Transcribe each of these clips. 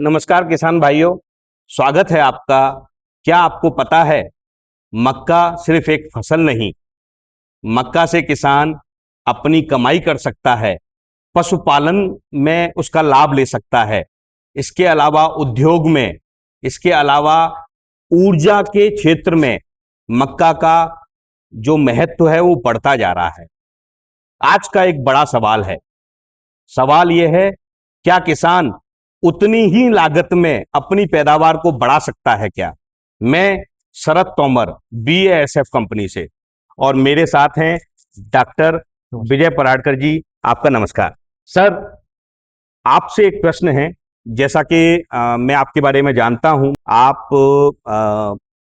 नमस्कार किसान भाइयों, स्वागत है आपका। क्या आपको पता है, मक्का सिर्फ एक फसल नहीं, मक्का से किसान अपनी कमाई कर सकता है, पशुपालन में उसका लाभ ले सकता है, इसके अलावा उद्योग में, इसके अलावा ऊर्जा के क्षेत्र में मक्का का जो महत्व है वो बढ़ता जा रहा है। आज का एक बड़ा सवाल है, सवाल यह है, क्या किसान उतनी ही लागत में अपनी पैदावार को बढ़ा सकता है क्या? मैं शरद तोमर, BASF कंपनी से, और मेरे साथ हैं डॉक्टर विजय पराडकर जी। आपका नमस्कार सर। आपसे एक प्रश्न है, जैसा कि मैं आपके बारे में जानता हूं, आप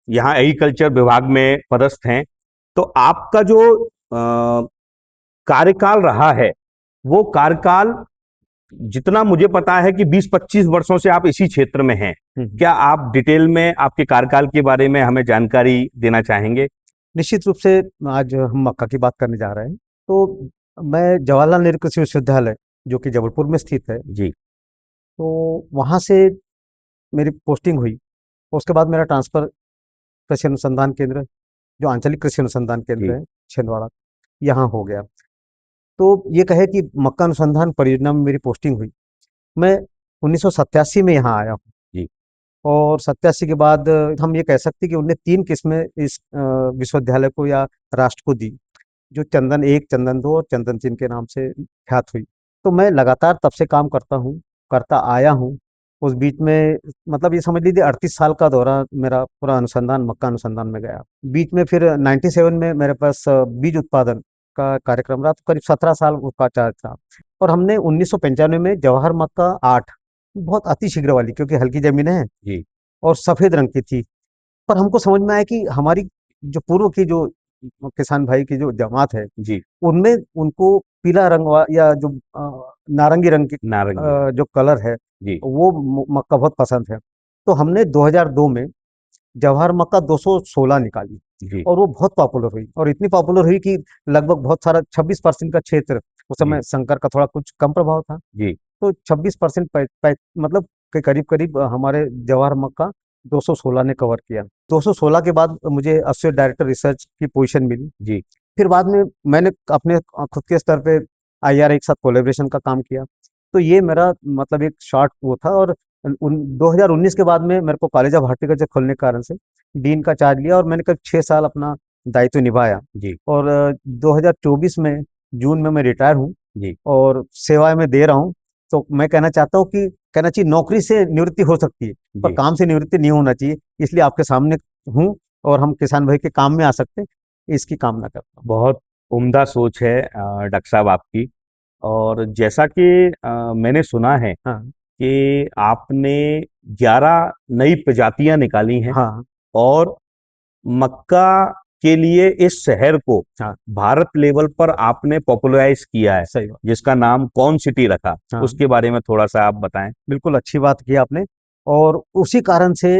यहाँ एग्रीकल्चर विभाग में पदस्थ हैं, तो आपका जो कार्यकाल रहा है, वो कार्यकाल जितना मुझे पता है कि 20-25 वर्षों से आप इसी क्षेत्र में हैं। क्या आप डिटेल में आपके कार्यकाल के बारे में हमें जानकारी देना चाहेंगे? निश्चित रूप से आज हम मक्का की बात करने जा रहे हैं। तो मैं जवाहरलाल नेहरू कृषि विश्वविद्यालय जो कि जबलपुर में स्थित है जी। तो वहाँ से मेरी पोस्टिंग हुई। उसके बाद मेरा ट्रांसफ़र कृषि अनुसंधान केंद्र जो आंचलिक कृषि अनुसंधान केंद्र है छिंदवाड़ा, यहाँ हो गया। तो ये कहे कि मक्का अनुसंधान परियोजना में मेरी पोस्टिंग हुई। मैं 1987 में यहाँ आया हूँ जी। और 87 के बाद हम ये कह सकते हैं कि उन्हें 3 किस्में इस विश्वविद्यालय को या राष्ट्र को दी, जो चंदन 1, चंदन 2 और चंदन 3 के नाम से ख्यात हुई। तो मैं लगातार तब से काम करता हूँ, करता आया हूँ। उस बीच में मतलब ये समझ लीजिए 38 साल का दौरान मेरा पूरा अनुसंधान मक्का अनुसंधान में गया। बीच में फिर 97 में मेरे पास बीज उत्पादन का कार्यक्रम रहा, तो करीब 17 साल उसका चार्ज था। और हमने 1995 में जवाहर मक्का 8 बहुत अति शीघ्र वाली, क्योंकि हल्की ज़मीनें हैं जी। और सफ़ेद रंग की थी। पर हमको समझ में आया कि हमारी जो पूर्व की जो किसान भाई की जो जमात है, जी। उनमें उनको पीला रंग या जो नारंगी रंग की नारंगी। जो कलर है, जी। वो मक्का बहुत पसंद है। तो हमने 2002 में जवाहर मक्का 216 निकाली जी। और वो बहुत पॉपुलर हुई और इतनी पॉपुलर हुई कि लगभग बहुत सारा 26% का क्षेत्र, उस समय संकर का थोड़ा कुछ कम प्रभाव था, जी। तो 26% मतलब के करीब-करीब हमारे जवाहर मक्का 216 ने कवर किया। 216 के बाद मुझे एसोसिएट डायरेक्टर रिसर्च की पोजीशन मिली। जी। फिर बाद में मैंने अपने खुद के स्तर पे IRA के साथ कोलैबोरेशन का काम किया। तो ये मेरा मतलब एक शॉर्ट वो था और 2019 के बाद में मेरे को कॉलेज ऑफ हॉर्टिकल्चर खोलने के कारण से डीन का चार्ज लिया और मैंने करीब 6 साल अपना दायित्व निभाया। जी। और 2024 में जून में मैं रिटायर हूँ जी। और सेवाएँ मैं दे रहा हूँ। तो मैं कहना चाहता हूँ कि कहना चाहिए नौकरी से निवृत्ति हो सकती है, पर जी। काम से निवृत्ति नहीं होना चाहिए। इसलिए आपके सामने हूँ और हम किसान भाई के काम में आ सकते हैं, इसकी कामना करता हूँ। बहुत उम्दा सोच है डॉक्टर साहब आपकी। और जैसा कि मैंने सुना है हाँ, कि आपने 11 नई प्रजातियां निकाली हैं हाँ, और मक्का के लिए इस शहर को हाँ, भारत लेवल पर आपने पॉपुलराइज किया है, सही बात। जिसका नाम कौन सिटी रखा, हाँ, उसके बारे में थोड़ा सा आप बताएं। बिल्कुल अच्छी बात की आपने और उसी कारण से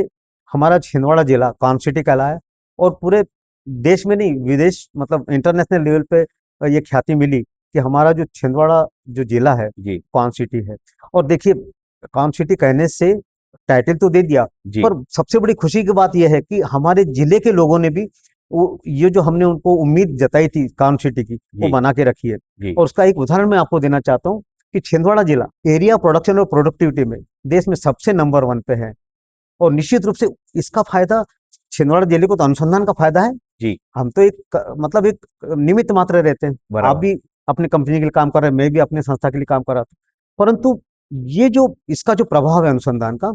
हमारा छिंदवाड़ा जिला कॉर्न सिटी कहलाया और पूरे देश में नहीं, विदेश मतलब इंटरनेशनल लेवल पे ये ख्याति मिली कि हमारा जो छिंदवाड़ा जो जिला है, जी। कॉर्न सिटी है। और देखिए, कॉर्न सिटी कहने से टाइटल तो दे दिया, जी। पर सबसे बड़ी खुशी की बात ये है कि हमारे जिले के लोगों ने भी वो ये जो हमने उनको उम्मीद जताई थी कॉर्न सिटी की, वो जी। बना के रखी है। जी। और उसका एक उदाहरण मैं आपको देना चाहता हूँ कि छिंदवाड़ा जिला एरिया प्रोडक्शन और प्रोडक्टिविटी में देश में सबसे नंबर 1 पे है। और निश्चित रूप से इसका फायदा छिंदवाड़ा जिले को तो अनुसंधान का फायदा है। जी। हम तो मतलब एक निमित्त मात्र रहते हैं। आप बराबर। भी अपनी कंपनी के लिए काम कर रहे हैं, मैं भी अपनी संस्था के लिए काम कर रहा था। परंतु ये जो इसका जो प्रभाव है अनुसंधान का,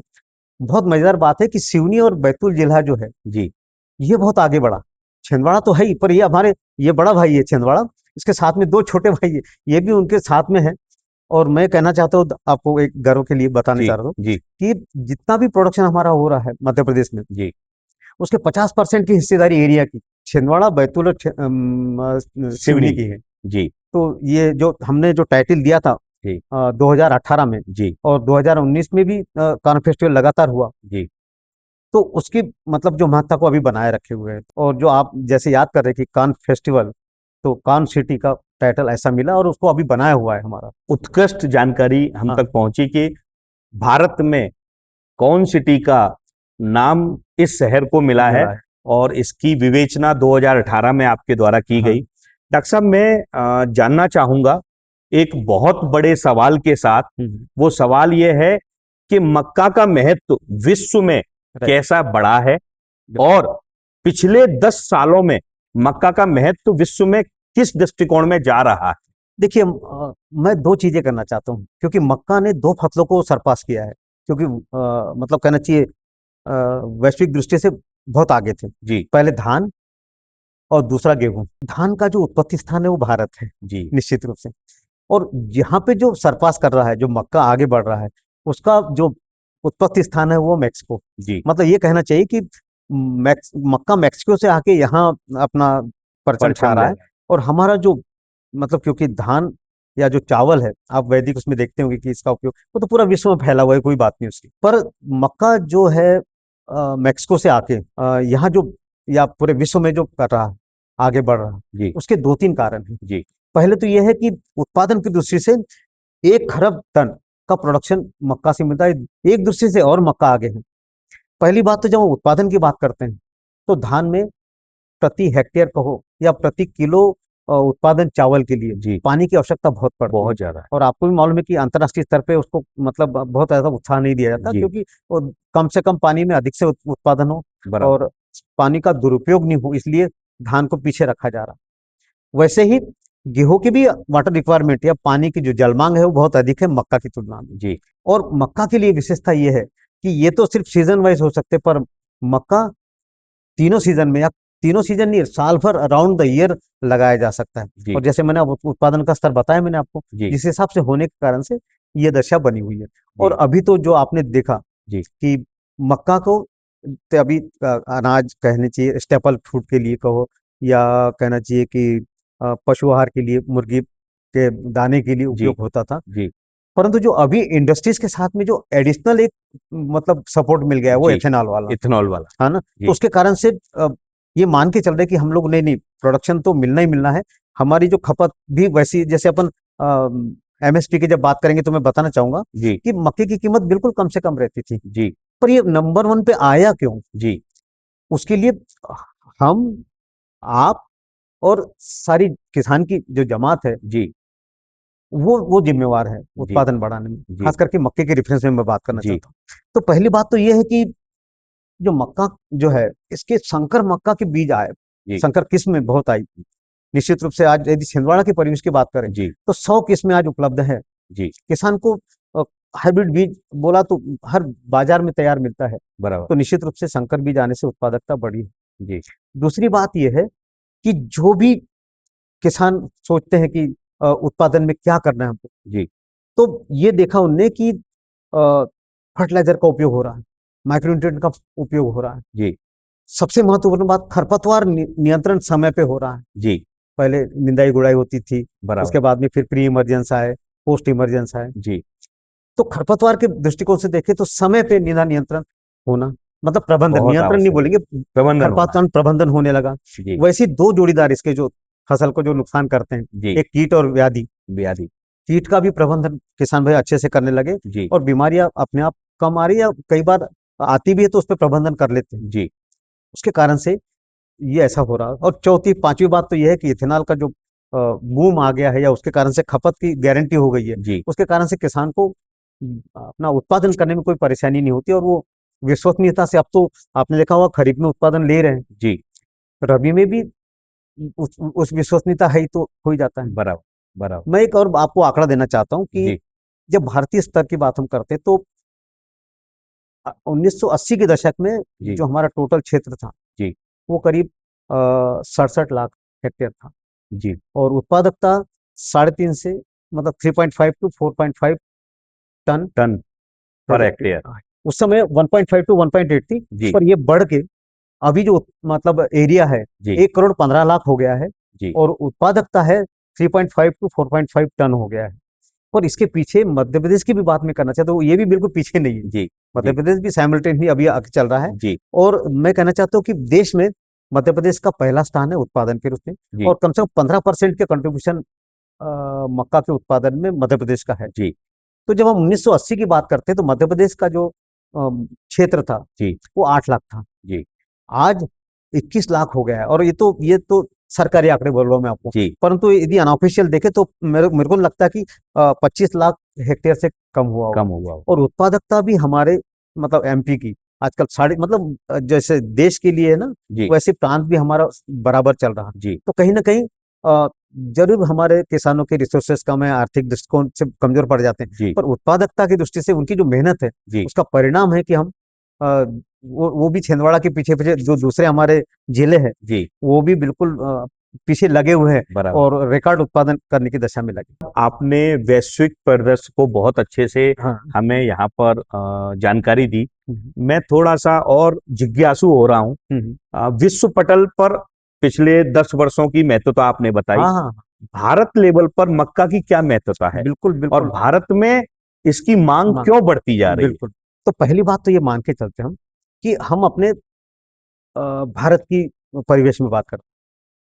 बहुत मजेदार बात है कि सिवनी और बैतूल जिला जो है, जी। ये बहुत आगे बढ़ा। छिंदवाड़ा तो है ही, पर ये बड़ा भाई है छिंदवाड़ा, इसके साथ में 2 छोटे भाई है, ये भी उनके साथ में है। और मैं कहना चाहता हूँ आपको एक गर्व के लिए बताना जी। चाह रहा हूँ जी। कि जितना भी प्रोडक्शन हमारा हो रहा है मध्य प्रदेश में, जी। उसके 50% की हिस्सेदारी एरिया की छिंदवाड़ा, बैतूल और सिवनी सिवनी। की है। जी। तो ये जो हमने जो टाइटल दिया था जी। 2018 में जी। और 2019 में भी कान फेस्टिवल लगातार हुआ, जी। तो उसकी मतलब जो महत्ता को अभी बनाए रखे हुए हैं। और जो आप जैसे याद कर रहे कि कान फेस्टिवल, तो कान सिटी का टाइटल ऐसा मिला और उसको अभी बनाया हुआ है हमारा। उत्कृष्ट जानकारी हम हाँ, तक पहुंची कि भारत में कौन सिटी का नाम इस शहर को मिला है मिला है। और इसकी विवेचना 2018 में आपके द्वारा की हाँ। गई। डॉक्टर साहब, मैं जानना चाहूंगा एक बहुत बड़े सवाल के साथ। वो सवाल ये है कि मक्का का महत्व विश्व में राइट। कैसा बढ़ा है और पिछले 10 सालों में मक्का का महत्व विश्व में किस दृष्टिकोण में जा रहा है? देखिए, मैं दो चीजें करना चाहता हूँ, क्योंकि मक्का ने दो फसलों को सरपास किया है, क्योंकि मतलब कहना चाहिए वैश्विक दृष्टि से बहुत आगे थे। जी पहले धान और दूसरा गेहूं। धान का जो उत्पत्ति स्थान है वो भारत है, जी निश्चित रूप से। और यहाँ पे जो सरपास कर रहा है, जो मक्का आगे बढ़ रहा है, उसका जो उत्पत्ति स्थान है वो मैक्सिको। जी। मतलब ये कहना चाहिए कि मक्का मैक्सिको से आके यहाँ अपना परचम छा परचम रहा ले है। और हमारा जो मतलब, क्योंकि धान या जो चावल है, आप वैदिक उसमें देखते होंगे कि इसका उपयोग वो तो पूरा विश्व में फैला हुआ है, कोई बात नहीं उसकी। पर मक्का जो है मैक्सिको से आके यहाँ जो या पूरे विश्व में जो कर रहा है, आगे बढ़ रहा है, जी उसके दो तीन कारण हैं। जी पहले तो यह है कि उत्पादन की दृष्टि से 1 खरब टन का प्रोडक्शन मक्का से मिलता है। एक दृष्टि से और मक्का आगे है। पहली बात तो जब हम उत्पादन की बात करते हैं, तो धान में प्रति हेक्टेयर कहो या प्रति किलो उत्पादन चावल के लिए जी पानी की आवश्यकता बहुत पड़ती है। बहुत ज्यादा और आपको भी मालूम है कि अंतर्राष्ट्रीय स्तर पे उसको मतलब बहुत ज्यादा उत्साह नहीं दिया जाता, जी। क्योंकि वो कम से कम पानी में अधिक से उत्पादन हो बराबर। और पानी का दुरुपयोग नहीं हो, इसलिए धान को पीछे रखा जा रहा। वैसे ही गेहूं की भी वाटर रिक्वायरमेंट या पानी की जो जलमांग है वो बहुत अधिक है मक्का की तुलना में। जी और मक्का के लिए विशेषता ये है कि ये तो सिर्फ सीजन वाइज हो सकते, पर मक्का तीनों सीजन में या तीनों सीजन नहीं, साल भर अराउंड द ईयर लगाया जा सकता है। जी और जैसे मैंने उत्पादन का स्तर बताया मैंने आपको, जी जिस हिसाब से होने के कारण से ये दशा बनी हुई है। और जी अभी तो जो आपने देखा जी कि मक्का को तो अभी अनाज कहने चाहिए, स्टेपल फूड के लिए कहो या कहना चाहिए कि पशु आहार के लिए, मुर्गी के दाने के लिए जी उपयोग होता था। जी परंतु जो अभी इंडस्ट्रीज के साथ में जो एडिशनल एक मतलब सपोर्ट मिल गया है वो जी। एथेनॉल वाला, इथेनॉल वाला। है ना। तो जी उसके कारण से ये मान के चल रहे कि हम लोग नहीं नहीं, प्रोडक्शन तो मिलना ही मिलना है। हमारी जो खपत भी वैसी, जैसे अपन एमएसपी की जब बात करेंगे तो मैं बताना चाहूंगा जी कि मक्के की कीमत बिल्कुल कम से कम रहती थी। जी पर ये नंबर 1 पे आया क्यों? जी उसके लिए हम, आप और सारी किसान की जो जमात है, जी वो जिम्मेवार है जी उत्पादन बढ़ाने में। जी खास करके मक्के के रेफरेंस में मैं बात करना जी चाहता हूँ। तो पहली बात तो ये है कि जो मक्का जो है, इसके संकर मक्का के बीज आए, जी संकर किस्म बहुत आई। निश्चित रूप से आज यदि छिंदवाड़ा के परिवेश की बात करें जी तो 100 किस्में आज उपलब्ध है। जी। किसान को हाइब्रिड बीज बोला तो हर बाजार में तैयार मिलता है। बराबर। तो निश्चित रूप से संकर बीज आने से उत्पादकता बढ़ी है। जी दूसरी बात यह है कि जो भी किसान सोचते हैं कि उत्पादन में क्या करना है हमको, जी तो ये देखा उनने कि फर्टिलाइजर का उपयोग हो रहा है, माइक्रोन्यूट्रिएंट का उपयोग हो रहा है। जी सबसे महत्वपूर्ण बात, खरपतवार नियंत्रण समय पे हो रहा है। जी। पहले निंदाई गुड़ाई होती थी, बराबर। उसके बाद में फिर प्री इमरजेंस आए, पोस्ट इमरजेंस आए। जी तो खरपतवार के दृष्टिकोण से देखें तो समय पे निंदा नियंत्रण होना, मतलब प्रबंधन, बहुत नियंत्रण नहीं आवश्यक बोलेंगे, है। प्रबंधन होना। खरपतवार प्रबंधन होने लगा। जी वैसे दो जोड़ीदार इसके जो फसल को जो नुकसान करते हैं, जी। एक कीट और व्याधि। ब्यादी। कीट का भी प्रबंधन किसान भाई अच्छे से करने लगे, जी और बीमारियां अपने आप कम आ रही, या कई बार आती भी है तो उस पर प्रबंधन कर लेते हैं। जी उसके कारण से ये ऐसा हो रहा है। और चौथी पांचवी बात तो ये है कि इथेनॉल का जो बूम आ गया है, या उसके कारण से खपत की गारंटी हो गई है, जी उसके कारण से किसान को अपना उत्पादन करने में कोई परेशानी नहीं होती। और वो विश्वसनीयता से, अब तो आपने देखा होगा खरीफ में उत्पादन ले रहे हैं, जी। रबी में भी उस विश्वसनीयता है ही, तो हो ही जाता है। बराबर बराबर। मैं एक और आपको आंकड़ा देना चाहता हूँ कि जी जब भारतीय स्तर की बात हम करते हैं, तो 1980 के दशक में जी जो हमारा टोटल क्षेत्र था जी वो करीब 67 लाख हेक्टेयर था। जी। और उत्पादकता 3.5 से मतलब 3.5 टू 4.5 टन टन पर प्रोडक्ट। हेक्टेयर। उस समय 1.5 टू 1.8 थी, जी पर ये बढ़ के अभी जो मतलब एरिया है जी 1 करोड़ 15 लाख हो गया है। जी और उत्पादकता है 3.5 टू 4.5 टन हो गया है। और इसके पीछे मध्य प्रदेश की भी बात मैं करना चाहता हूँ, ये भी बिल्कुल पीछे नहीं है। जी मध्य जी प्रदेश भी साइमल्टेनियसली अभी आगे चल रहा है। जी और मैं कहना चाहता हूँ कि देश में मध्य प्रदेश का पहला स्थान है उत्पादन के रूप में। जी और कम से कम 15% के कंट्रीब्यूशन मक्का के उत्पादन में मध्य प्रदेश का है। जी तो जब हम 1980 की बात करते हैं, तो मध्य प्रदेश का जो क्षेत्र था जी वो 8 लाख था। जी आज 21 लाख हो गया है, और ये तो सरकारी आंकड़े बोल रहा हूँ मैं आपको। जी परंतु यदि अनऑफिशियल देखे तो मेरे को लगता है कि 25 लाख हेक्टेयर से कम हुआ कम होगा। हुआ हो। और उत्पादकता भी हमारे मतलब एमपी की आजकल साढ़े मतलब जैसे देश के लिए है ना, जी वैसे प्रांत भी हमारा बराबर चल रहा है। जी तो कहीं ना कहीं जरूर हमारे किसानों के रिसोर्सेस कम है, आर्थिक दृष्टिकोण से कमजोर पड़ जाते हैं, जी पर उत्पादकता की दृष्टि से उनकी जो मेहनत है जी उसका परिणाम है कि हम अ, वो भी छिंदवाड़ा के पीछे पीछे जो दूसरे हमारे जिले हैं जी वो भी बिल्कुल पीछे लगे हुए हैं बराबर। और रिकॉर्ड उत्पादन करने की दशा में लगे। आपने वैश्विक परिदृश्य को बहुत अच्छे से हाँ। हमें यहाँ पर जानकारी दी। हम्म, मैं थोड़ा सा और जिज्ञासु हो रहा हूँ। हम्म, विश्व पटल पर पिछले 10 वर्षों की महत्वता आपने बताई। हाँ हाँ। भारत लेवल पर मक्का की क्या महत्वता है बिल्कुल और बिल्कुल। भारत में इसकी मांग मान क्यों बढ़ती जा रही है? बिल्कुल। तो पहली बात तो ये मान के चलते हम कि हम अपने भारत की परिवेश में बात करते हैं,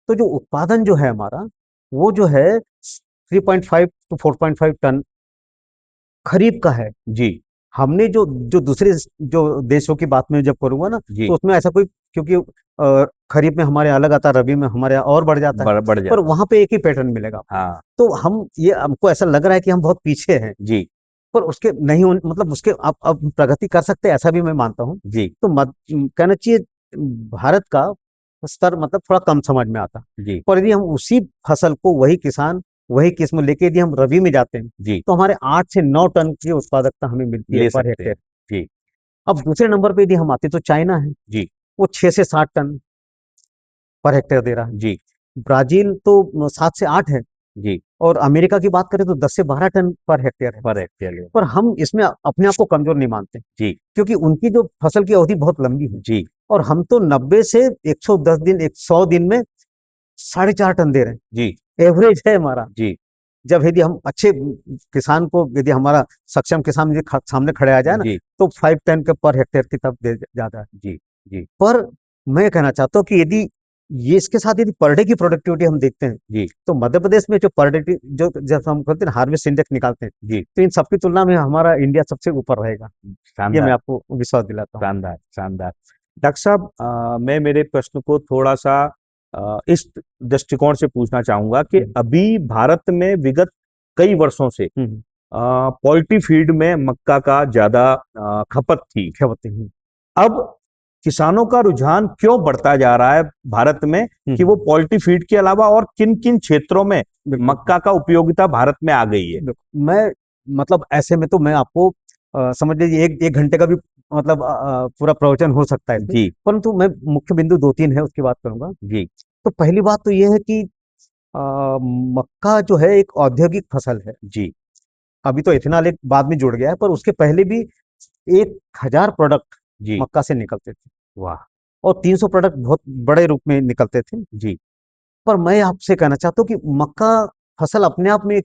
तो जो उत्पादन जो है हमारा वो जो है 3.5 टू 4.5 टन खरीफ का है। जी हमने जो जो दूसरे जो देशों की बात में जब करूंगा ना, जी तो उसमें ऐसा कोई, क्योंकि खरीफ में हमारे अलग आता है, रबी में हमारे यहाँ और बढ़ जाता है, बढ़ पर जाता है। वहां पे एक ही पैटर्न मिलेगा आपको। हाँ तो हम ये हमको ऐसा लग रहा है कि हम बहुत पीछे हैं, जी पर उसके नहीं मतलब उसके अब प्रगति कर सकते हैं ऐसा भी मैं मानता हूँ। जी तो कहना चाहिए भारत का स्तर मतलब थोड़ा कम समझ में आता। जी पर यदि हम उसी फसल को वही किसान वही किस्म लेके यदि हम रबी में जाते हैं जी तो हमारे 8 से 9 टन की उत्पादकता हमें मिलती है ले पर सकते हैं। हेक्टेयर। जी अब दूसरे नंबर पे यदि हम आते तो चाइना है, जी वो 6 से 7 टन पर हेक्टेयर दे रहा है। जी ब्राजील तो 7 से 8 है। जी और अमेरिका की बात करें तो 10 से 12 टन पर हेक्टेयर है। Per hectare. पर हम इसमें अपने आप को कमजोर नहीं मानते, जी क्योंकि उनकी जो फसल की अवधि बहुत लंबी है। जी और हम तो 90 से 110 दिन 100 दिन में 4.5 टन दे रहे जी हैं, एवरेज है हमारा। जी जब यदि हम अच्छे किसान को यदि हमारा सक्षम किसान यदि सामने खड़े आ जाए ना, जी तो 5 टन के पर हेक्टेयर की तब दे जाता है। जी जी पर मैं कहना चाहता हूँ कि यदि ये इसके साथ यदि पर डे की प्रोडक्टिविटी हम देखते हैं, जी तो मध्य प्रदेश में जो पर डे जो जब हम कहते हैं हार्वेस्ट इंडेक्स निकालते हैं, जी तो इन सबकी तुलना में हमारा इंडिया सबसे ऊपर रहेगा। ये मैं शानदार आपको विश्वास दिलाता हूँ। शानदार शानदार। डॉक्टर साहब, मैं मेरे प्रश्न को थोड़ा सा इस दृष्टिकोण से पूछना चाहूंगा कि हम्म, अभी भारत में विगत कई वर्षों से हम्म, पोल्ट्री फीड में मक्का का ज्यादा खपत थी। क्या बताते हैं। अब किसानों का रुझान क्यों बढ़ता जा रहा है भारत में कि वो हम्म, पोल्ट्री फीड के अलावा और किन किन क्षेत्रों में बिल्कुल। मक्का का उपयोगिता भारत में आ गई है? मैं मतलब ऐसे में तो मैं आपको समझ लीजिए एक एक घंटे का भी मतलब पूरा प्रवचन हो सकता है इसमें। जी परंतु मैं मुख्य बिंदु दो तीन है उसकी बात करूंगा। जी तो पहली बात तो ये है कि मक्का जो है एक औद्योगिक फसल है। जी अभी तो इथेनॉल एक बाद में जुड़ गया है, पर उसके पहले भी 1,000 प्रोडक्ट जी मक्का से निकलते थे, वाह। और 300 प्रोडक्ट बहुत बड़े रूप में निकलते थे। जी पर मैं आपसे कहना चाहता हूँ कि मक्का फसल अपने आप में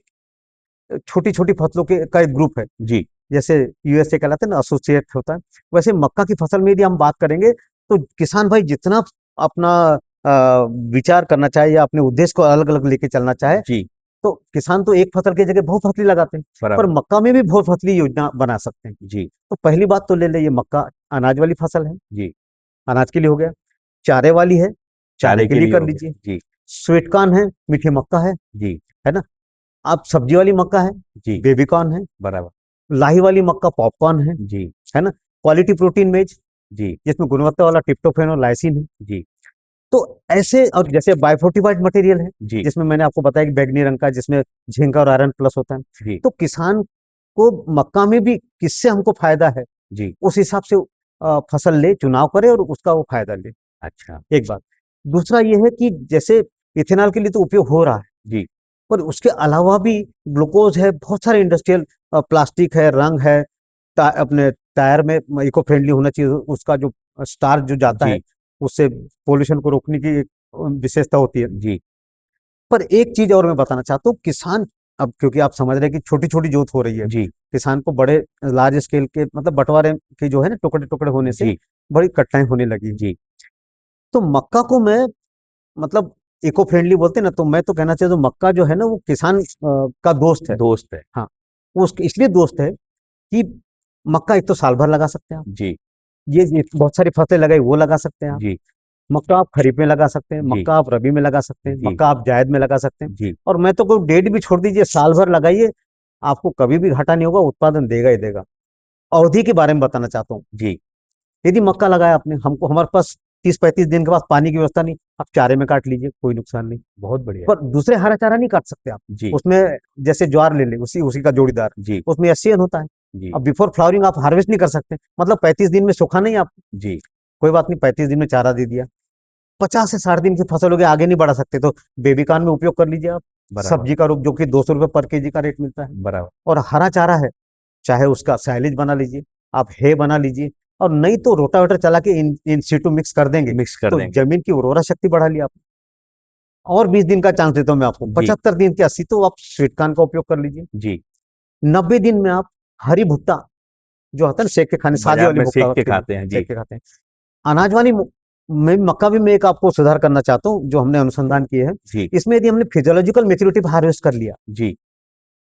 छोटी छोटी फसलों के का एक ग्रुप है। जी जैसे यूएसए कहलाते हैं ना, एसोसिएट होता है, वैसे मक्का की फसल में यदि हम बात करेंगे तो किसान भाई जितना अपना विचार करना चाहे या अपने उद्देश्य को अलग अलग लेके चलना चाहे, जी तो किसान तो एक फसल की जगह बहुफसली लगाते हैं। पर बराबर। मक्का में भी बहुफसली योजना बना सकते हैं। जी तो पहली बात तो ले ले, ये मक्का अनाज वाली फसल है, जी अनाज के लिए हो गया। चारे वाली है, चारे चारे के के लिए लिए कर हो गया। लीजिए। जी स्वीट कॉर्न है, मीठी मक्का जी है ना। आप सब्जी वाली मक्का है, जी बेबी कॉर्न है। बराबर। लाही वाली मक्का पॉपकॉर्न जी है ना। क्वालिटी प्रोटीन मेज, जी जिसमें गुणवत्ता वाला ट्रिप्टोफैन और लाइसिन है। जी तो ऐसे, और जैसे बायोफोर्टिफाइड मटेरियल है, जी जिसमें मैंने आपको बताया कि बैगनी रंग का, जिसमें जिंक और आयरन प्लस होता है। जी तो किसान को मक्का में भी किससे हमको फायदा है, जी उस हिसाब से फसल ले, चुनाव करे और उसका वो फायदा ले। अच्छा। एक बात। दूसरा ये है कि जैसे इथेनॉल के लिए तो उपयोग हो रहा है, जी पर उसके अलावा भी ग्लूकोज है, बहुत सारे इंडस्ट्रियल प्लास्टिक है, रंग है, अपने टायर में इको फ्रेंडली होना चाहिए, उसका जो स्टार जो जाता है जी उससे पोल्यूशन को रोकने की एक विशेषता होती है। जी पर एक चीज और मैं बताना चाहता हूँ, किसान अब क्योंकि आप समझ रहे हैं कि छोटी छोटी जोत हो रही है, जी किसान को बड़े लार्ज स्केल के मतलब बंटवारे के जो है ना, टुकड़े टुकड़े होने से जी बड़ी कठिनाई होने लगी है। जी तो मक्का को मैं मतलब इको फ्रेंडली बोलते हैं ना, तो मैं तो कहना चाहता हूँ मक्का जो है ना वो किसान का दोस्त है। दोस्त है। हाँ, वो उसके इसलिए दोस्त है कि मक्का एक तो साल भर लगा सकते हैं आप, जी ये बहुत सारी फसलें लगाई वो लगा सकते हैं आप। जी मक्का आप खरीफ में लगा सकते हैं, जी मक्का आप रबी में लगा सकते हैं, जी मक्का आप जायद में लगा सकते हैं। जी और मैं तो कोई डेट भी छोड़ दीजिए, साल भर लगाइए, आपको कभी भी घाटा नहीं होगा, उत्पादन देगा ही देगा। अवधि के बारे में बताना चाहता हूँ। जी यदि मक्का लगाया आपने, हमको हमारे पास 30-35 दिन के बाद पानी की व्यवस्था नहीं, आप चारे में काट लीजिए, कोई नुकसान नहीं। बहुत बढ़िया। पर दूसरे हरा चारा नहीं काट सकते आप। जी उसमें जैसे ज्वार ले ले, उसी उसी का जोड़ीदार, जी उसमें एससीएन होता है। जी अब बिफोर फ्लावरिंग आप हार्वेस्ट नहीं कर सकते, मतलब 35 दिन में सूखा नहीं आप, जी कोई बात नहीं, 35 दिन में चारा दे दिया। 50 से 60 दिन की फसल हो गई, आगे नहीं बढ़ा सकते तो बेबीकॉर्न में उपयोग कर लीजिए आप। बराबर सब्जी का रूप, जो कि 200 रुपये पर केजी का रेट मिलता है। बराबर और हरा चारा है, चाहे उसका साइलेज बना लीजिए, आप हे बना लीजिए, और नहीं तो रोटावेटर चला के इन सीटू मिक्स कर देंगे, मिक्स कर तो देंगे। जमीन की उर्वरा शक्ति बढ़ा लिया आप। और 20 दिन का चांस देता हूँ मैं आपको, जी 75 दिन के 80 तो आप स्वीटकॉर्न का उपयोग कर लीजिए। जी 90 दिन में आप हरी भुट्टा, जो होता है ना सेक के खाने, सादी बाजार वाली में भुट्टा सेक के होती है, खाते हैं। जी सेक के खाते हैं। अनाज वाली में मक्का भी मैं एक आपको सुधार करना चाहता हूँ, जो हमने अनुसंधान किए हैं। जी इसमें यदि हमने फिजियोलॉजिकल मेच्योरिटी हार्वेस्ट कर लिया, जी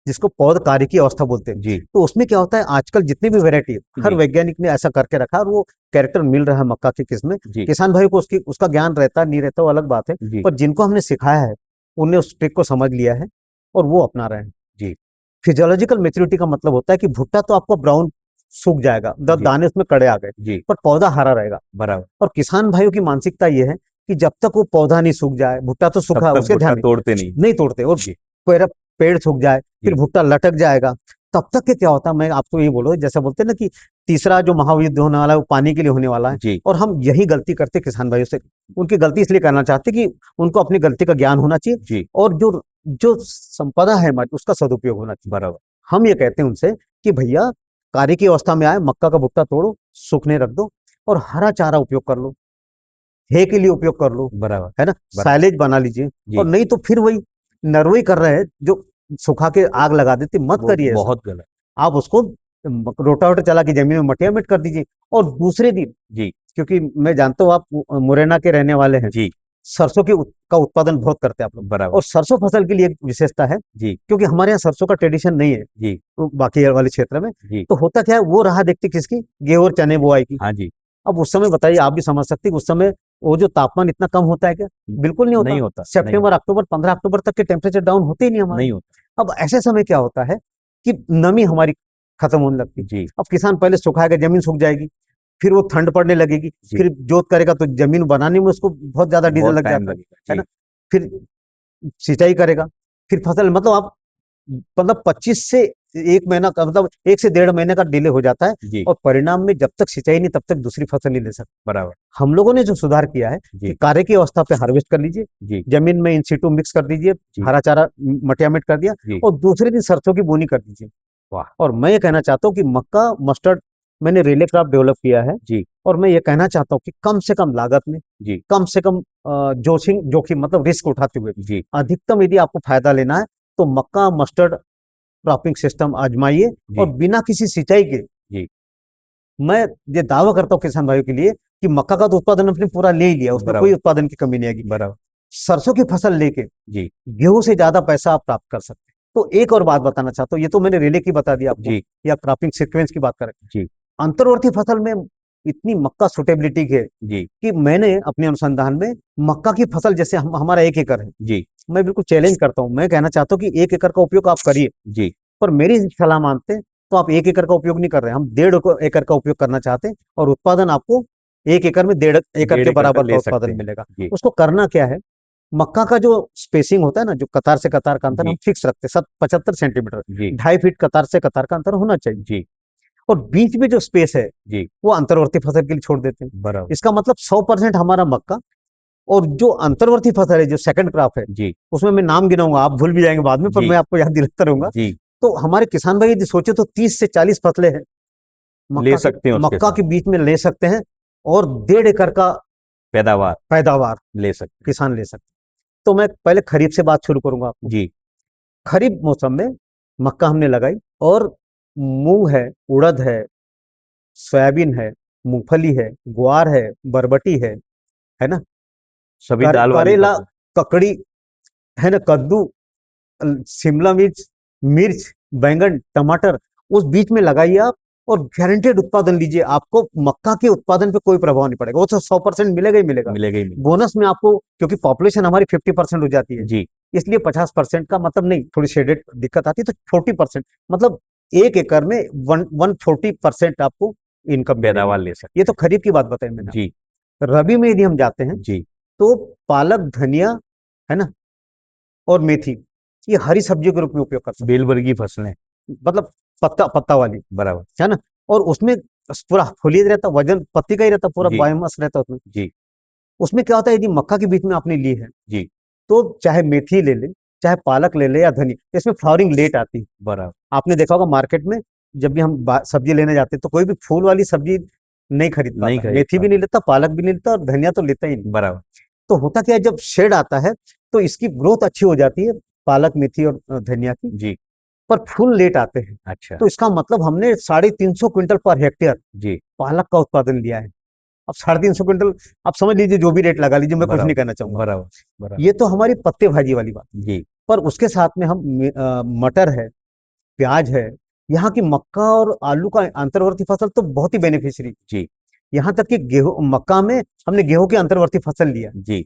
जिसको पौध कार्य की अवस्था बोलते हैं, जी तो उसमें क्या होता है, आजकल जितनी भी वैरायटी है, हर जी वैज्ञानिक ने ऐसा करके रखा है, और वो कैरेक्टर मिल रहा है मक्का की किस्म में। जी किसान भाई को उसका ज्ञान रहता नहीं रहता, वो अलग बात है। जी पर जिनको हमने सिखाया है, उनने उस ट्रिक को समझ लिया है और वो अपना रहे हैं। जी फिजियोलॉजिकल मेच्योरिटी का मतलब होता है कि भुट्टा तो आपको ब्राउन सूख जाएगा, जी दाने उसमें कड़े आ गए, जी पर पौधा हरा रहेगा। बराबर। और किसान भाइयों की मानसिकता ये है कि जब तक वो पौधा नहीं सूख जाए, भुट्टा तो तब सूखा है तक उसके भुट्टा ध्यान नहीं, तोड़ते नहीं। नहीं तोड़ते, और जी पेड़ पेड़ सूख जाए, फिर जी भुट्टा लटक जाएगा। तब तक के क्या होता है, मैं आपको ये बोलो, जैसे बोलते हैं ना कि तीसरा जो महायुद्ध होने वाला है वो पानी के लिए होने वाला है। जी और हम यही गलती करते किसान भाइयों से, उनकी गलती इसलिए करना चाहते कि उनको अपनी गलती का ज्ञान होना चाहिए, जी और जो जो संपदा है हमारी, उसका सदुपयोग होना चाहिए। बराबर। हम ये कहते हैं उनसे कि भैया, कार्य की अवस्था में आए, मक्का का भुट्टा तोड़ो, सूखने रख दो, और हरा चारा उपयोग कर लो, हे के लिए उपयोग कर लो, बराबर है ना, बराबर। साइलेज बना लीजिए। और जी नहीं तो फिर वही नरवई कर रहे हैं, जो सुखा के आग लगा देते, मत वो करिए ऐसा। बहुत गलत। आप उसको रोटावेटर चला के जमीन में मटिया मिट कर दीजिए। और दूसरे दिन, जी क्योंकि मैं जानता हूँ आप मुरैना के रहने वाले हैं, जी सरसों का उत्पादन बहुत करते हैं आप लोग। बराबर। और सरसों फसल के लिए एक विशेषता है, जी क्योंकि हमारे यहाँ सरसों का ट्रेडिशन नहीं है जी तो बाकी वाले क्षेत्र में। जी तो होता क्या है, वो राह देखती किसकी, गेहूं और चने बुआई की। हाँ जी। अब उस समय बताइए, आप भी समझ सकते हैं कि उस समय वो जो तापमान इतना कम होता है क्या, बिल्कुल नहीं होता। नहीं होता नहीं सितंबर होता अक्टूबर, 15 अक्टूबर तक के टेम्परेचर डाउन होते ही नहीं हमारे। नहीं होता। अब ऐसे समय क्या होता है कि नमी हमारी खत्म होने लगती है। जी अब किसान पहले सुखाएगा, जमीन सूख जाएगी, फिर वो ठंड पड़ने लगेगी, जी फिर जोत करेगा तो जमीन बनाने में उसको बहुत ज्यादा डीजल बहुत लग टाइम जाता लगेगा। है ना। जी फिर सिंचाई करेगा, फिर फसल, मतलब आप, मतलब 25 से 1 महीना का, मतलब 1 से 1.5 महीने का डिले हो जाता है। जी और परिणाम में जब तक सिंचाई नहीं, तब तक दूसरी फसल नहीं ले सकते। बराबर। हम लोगों ने जो सुधार किया है कि जी कार्य की अवस्था पे हार्वेस्ट कर लीजिए, जी जमीन में इन सीटू मिक्स कर दीजिए, जी हरा चारा मटिया मिट कर दिया, जी और दूसरे दिन सरसों की बोनी कर दीजिए। वाह। और मैं ये कहना चाहता हूँ कि मक्का मस्टर्ड मैंने रेले क्रॉप डेवलप किया है। जी और मैं ये कहना चाहता हूँ कि कम से कम लागत में, जी कम से कम जोखिम, मतलब रिस्क उठाते हुए, जी अधिकतम यदि आपको फायदा लेना है, तो मक्का मस्टर्ड क्रॉपिंग सिस्टम आजमाइए। और जी बिना किसी सिंचाई के, जी मैं ये दावा करता हूँ किसान भाइयों के लिए कि मक्का का तो उत्पादन अपने पूरा ले ही लिया, उसमें कोई बराबर उत्पादन की कमी नहीं आएगी। बराबर। सरसों की फसल लेके जी गेहूं से ज्यादा पैसा आप प्राप्त कर सकते हैं। तो एक और बात बताना चाहता हूँ, ये तो मैंने रिले की बता दी आपको, जी या क्रॉपिंग सीक्वेंस की बात करें। जी अंतर्वर्ती फसल में इतनी मक्का सुटेबिलिटी है जी कि मैंने अपने अनुसंधान में मक्का की फसल, जैसे हमारा 1 एकड़ है, जी मैं बिल्कुल चैलेंज करता हूं, मैं कहना चाहता हूं कि 1 एकड़ का उपयोग आप करिए। जी पर मेरी सलाह मानते हैं तो आप 1 एकड़ का उपयोग नहीं कर रहे हैं, हम 1.5 एकड़ का उपयोग करना चाहते हैं, और उत्पादन आपको 1 एकड़ में 1.5 एकड़ के 1.5 एकड़ का बराबर का ले सकते उत्पादन हैं। मिलेगा। जी उसको करना क्या है, मक्का का जो स्पेसिंग होता है ना, जो कतार से कतार का अंतर हम जी फिक्स रखते हैं, 75 सेंटीमीटर, जी 2.5 फीट कतार से कतार का अंतर होना चाहिए। जी और बीच में जो स्पेस है, जी वो अंतर्वर्ती फसल के लिए छोड़ देते हैं। बराबर। इसका मतलब 100% हमारा मक्का, और जो अंतर्वर्ती फसल है, जो सेकंड क्रॉप है, जी उसमें मैं नाम गिनाऊंगा, आप भूल भी जाएंगे बाद में, पर जी मैं आपको याद दिलाता रहूंगा। जी तो हमारे किसान भाई यदि सोचे तो 30 से 40 फसलें हैं ले मक्का के, सकते हैं उसके मक्का साथ के बीच में ले सकते हैं, और 1.5 एकड़ का पैदावार पैदावार ले सकते किसान ले सकते हैं। तो मैं पहले खरीफ से बात शुरू करूंगा हैं। आपको। जी खरीफ मौसम में मक्का हमने लगाई, और मूंग है, उड़द है, सोयाबीन है, मूंगफली है, ग्वार है, बरबटी है ना, सभी दाल वाली करेला, फसल। ककड़ी, है ना, कद्दू, शिमला मिर्च, मिर्च, बैंगन, टमाटर, उस बीच में लगाइए आप। और गारंटेड उत्पादन लीजिए, आपको मक्का के उत्पादन पे कोई प्रभाव नहीं पड़ेगा। वो तो 100% मिलेगा ही मिलेगा। मिलेगा ही मिलेगा। बोनस में आपको, क्योंकि पॉपुलेशन हमारी 50% हो जाती है, जी इसलिए 50% का मतलब नहीं, थोड़ी शेडेड दिक्कत आती है तो 40%, मतलब 1 एकड़ में 140% आपको इनकम पैदावार मिलेगी। ले सकते ये तो हैं। खरीफ की बात बताई मैंने। जी रबी में यदि हम जाते हैं जी तो पालक, धनिया, है ना, और मेथी, ये हरी सब्जियों के रूप में उपयोग कर सकते बेल वर्गीय फसलें। हैं, मतलब पत्ता पत्ता वाली, बराबर। है ना। और उसमें पूरा फोलियज रहता, वजन पत्ती का ही रहता, पूरा जी बायोमास रहता उसमें। जी उसमें क्या होता है, यदि मक्का के बीच में आपने ली है जी तो चाहे मेथी ले ले, चाहे पालक ले ले या धनिया, इसमें फ्लावरिंग लेट आती है। बराबर। आपने देखा होगा मार्केट में, जब भी हम सब्जी लेने जाते हैं तो कोई भी फूल वाली सब्जी नहीं खरीद नहीं पाता, खरीद मेथी भी पाता। नहीं लेता, पालक भी नहीं लेता, और धनिया तो लेता ही नहीं। बराबर। तो होता क्या है, जब शेड आता है तो इसकी ग्रोथ अच्छी हो जाती है, पालक, मेथी और धनिया की, जी पर फूल लेट आते हैं। अच्छा। तो इसका मतलब हमने 350 क्विंटल पर हेक्टेयर जी पालक का उत्पादन लिया है। अब 350 क्विंटल, आप समझ लीजिए, जो भी रेट लगा लीजिए, मैं कुछ नहीं बराबर कहना चाहूंगा। बराबर बराबर। ये तो हमारी पत्ते भाजी वाली बात। जी पर उसके साथ में हम मटर है, प्याज है, यहाँ की मक्का और आलू का अंतर्वर्ती फसल तो बहुत ही बेनिफिशियरी। जी यहाँ तक कि गेहूं, मक्का में हमने गेहूं की अंतर्वर्ती फसल लिया। जी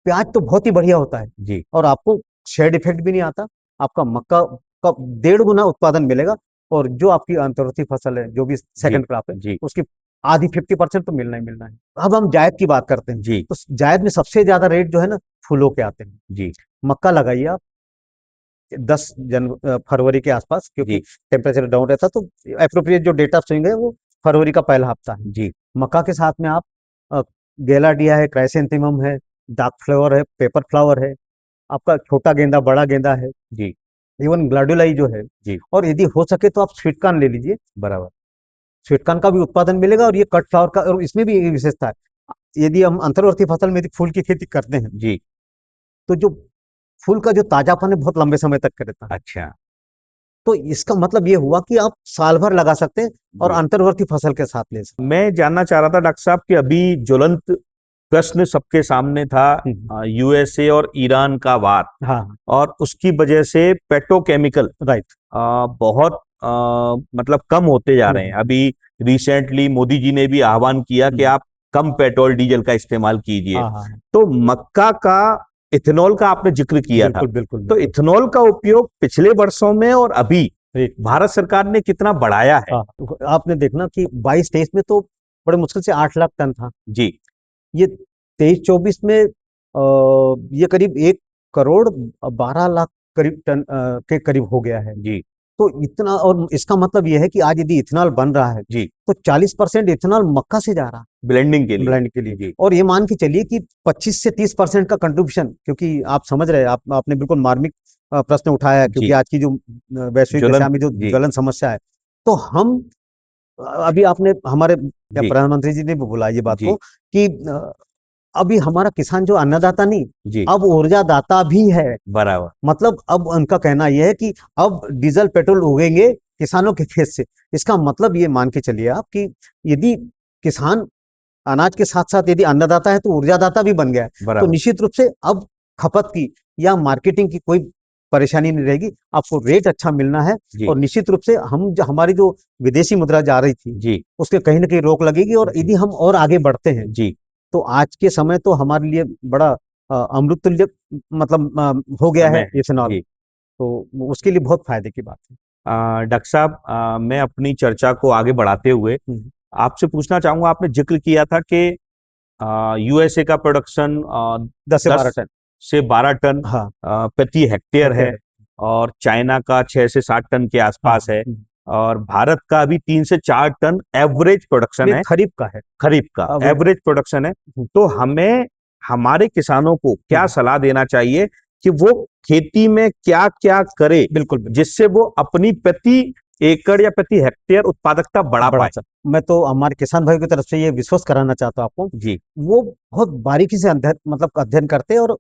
प्याज तो बहुत ही बढ़िया होता है, जी और आपको शेड इफेक्ट भी नहीं आता। आपका मक्का का 1.5 गुना उत्पादन मिलेगा, और जो आपकी अंतर्वर्ती फसल है, जो भी जी सेकंड क्रॉप है, जी उसकी आधी 50% तो मिलना ही मिलना है। अब हम जायद की बात करते हैं, जी तो जायद में सबसे ज्यादा रेट जो है ना, फूलों के आते हैं। जी मक्का लगाइए आप 10 फरवरी के आसपास, क्योंकि जी टेम्परेचर डाउन रहता, तो अप्रोप्रिएट जो डेटा स्विंग है वो फरवरी का पहला हफ्ता है। जी मक्का के साथ में आप अ, गेलाडिया है, क्राइसेंथेमम है, डार्क फ्लावर है, पेपर फ्लावर है, आपका छोटा गेंदा, बड़ा गेंदा है, जी इवन ग्लाडुलाई जो है। जी और यदि हो सके तो आप स्वीटकॉर्न ले लीजिए, बराबर। स्वीटकॉर्न का भी उत्पादन मिलेगा, और ये कट फ्लावर का, और इसमें भी एक विशेषता है, यदि हम अंतर्वर्ती फसल में यदि फूल की खेती करते हैं, जी तो जो फूल का जो ताजापन है बहुत लंबे समय तक का रहता है। अच्छा। तो इसका मतलब ये हुआ कि आप साल भर लगा सकते हैं, और जी अंतर्वर्ती फसल के साथ ले सकते मैं जानना चाह रहा था डॉक्टर साहब कि अभी ज्वलंत प्रश्न सबके सामने था, हैं। यूएसए और ईरान का वार, हाँ, और उसकी वजह से पेट्रोकेमिकल राइट। बहुत मतलब कम होते जा रहे हैं। हम्म, अभी रिसेंटली मोदी जी ने भी आह्वान किया कि हम्म, आप कम पेट्रोल डीजल का इस्तेमाल कीजिए। हाँ हाँ हाँ, तो मक्का का, इथेनॉल का आपने जिक्र किया था, बिल्कुल बिल्कुल तो बिल्कुल। इथेनॉल का उपयोग पिछले वर्षों में और अभी ठीक। भारत सरकार ने कितना बढ़ाया है? हाँ, तो आपने देखना कि 22-23 में तो बड़े मुश्किल से 8 लाख टन था। जी ये 23-24 में ये करीब 1 करोड़ 12 लाख करीब टन के करीब हो गया है। जी तो इतना, और इसका मतलब ये है कि आज यदि इथेनॉल बन रहा है, जी तो 40% इथेनॉल मक्का से जा रहा है, ब्लेंडिंग के लिए। ब्लेंड के लिए। जी और ये मान के चलिए कि 25 से 30% का कंट्रीब्यूशन, क्योंकि आप समझ रहे हैं, आपने बिल्कुल मार्मिक प्रश्न उठाया है, क्योंकि जी आज की जो वैश्विक दशा ज्वलंत। में जो जी ज्वलन समस्या है, तो हम अभी आपने हमारे या जी प्रधानमंत्री जी ने भी बोला ये बात को, जी कि अभी हमारा किसान जो अन्नदाता नहीं, जी अब ऊर्जा दाता भी है। बराबर। मतलब अब उनका कहना यह है कि अब डीजल पेट्रोल उगेंगे किसानों के खेत से। इसका मतलब ये मान के चलिए आप कि यदि किसान अनाज के साथ साथ यदि अन्नदाता है, तो ऊर्जादाता भी बन गया है। तो बराबर। निश्चित रूप से अब खपत की या मार्केटिंग की कोई परेशानी नहीं रहेगी, आपको रेट अच्छा मिलना है। जी और निश्चित रूप से हमारी जो विदेशी मुद्रा जा रही थी, जी उसके कहीं ना कहीं रोक लगेगी, और जी यदि हम और आगे बढ़ते हैं, जी तो आज के समय तो हमारे लिए बड़ा अमृत तुल्य, मतलब हो गया है समय है। इथेनॉल। जी तो उसके लिए बहुत फायदे की बात है। डॉक्टर साहब, मैं अपनी चर्चा को आगे बढ़ाते हुए हम्म, आपसे पूछना चाहूंगा, आपने जिक्र किया था कि यूएसए का प्रोडक्शन 10 से 12 10 टन। से 12 टन हाँ, प्रति हेक्टेयर हेक्टेयर है, है। और चाइना का 6 से 7 टन के हाँ, आसपास है, और भारत का अभी 3 से 4 टन एवरेज प्रोडक्शन ये है, खरीफ का है। खरीफ का अब एवरेज प्रोडक्शन है। तो हमें, हमारे किसानों को क्या हम्म, सलाह देना चाहिए कि वो खेती में क्या क्या करे, बिल्कुल बिल्कुल। जिससे वो अपनी प्रति एकड़ या प्रति हेक्टेयर उत्पादकता बढ़ा बड़ा पाए? अच्छा, मैं तो हमारे किसान भाई की तरफ से ये विश्वास कराना चाहता हूँ आपको, जी वो बहुत बारीकी से अध्ययन, मतलब अध्ययन करते हैं, और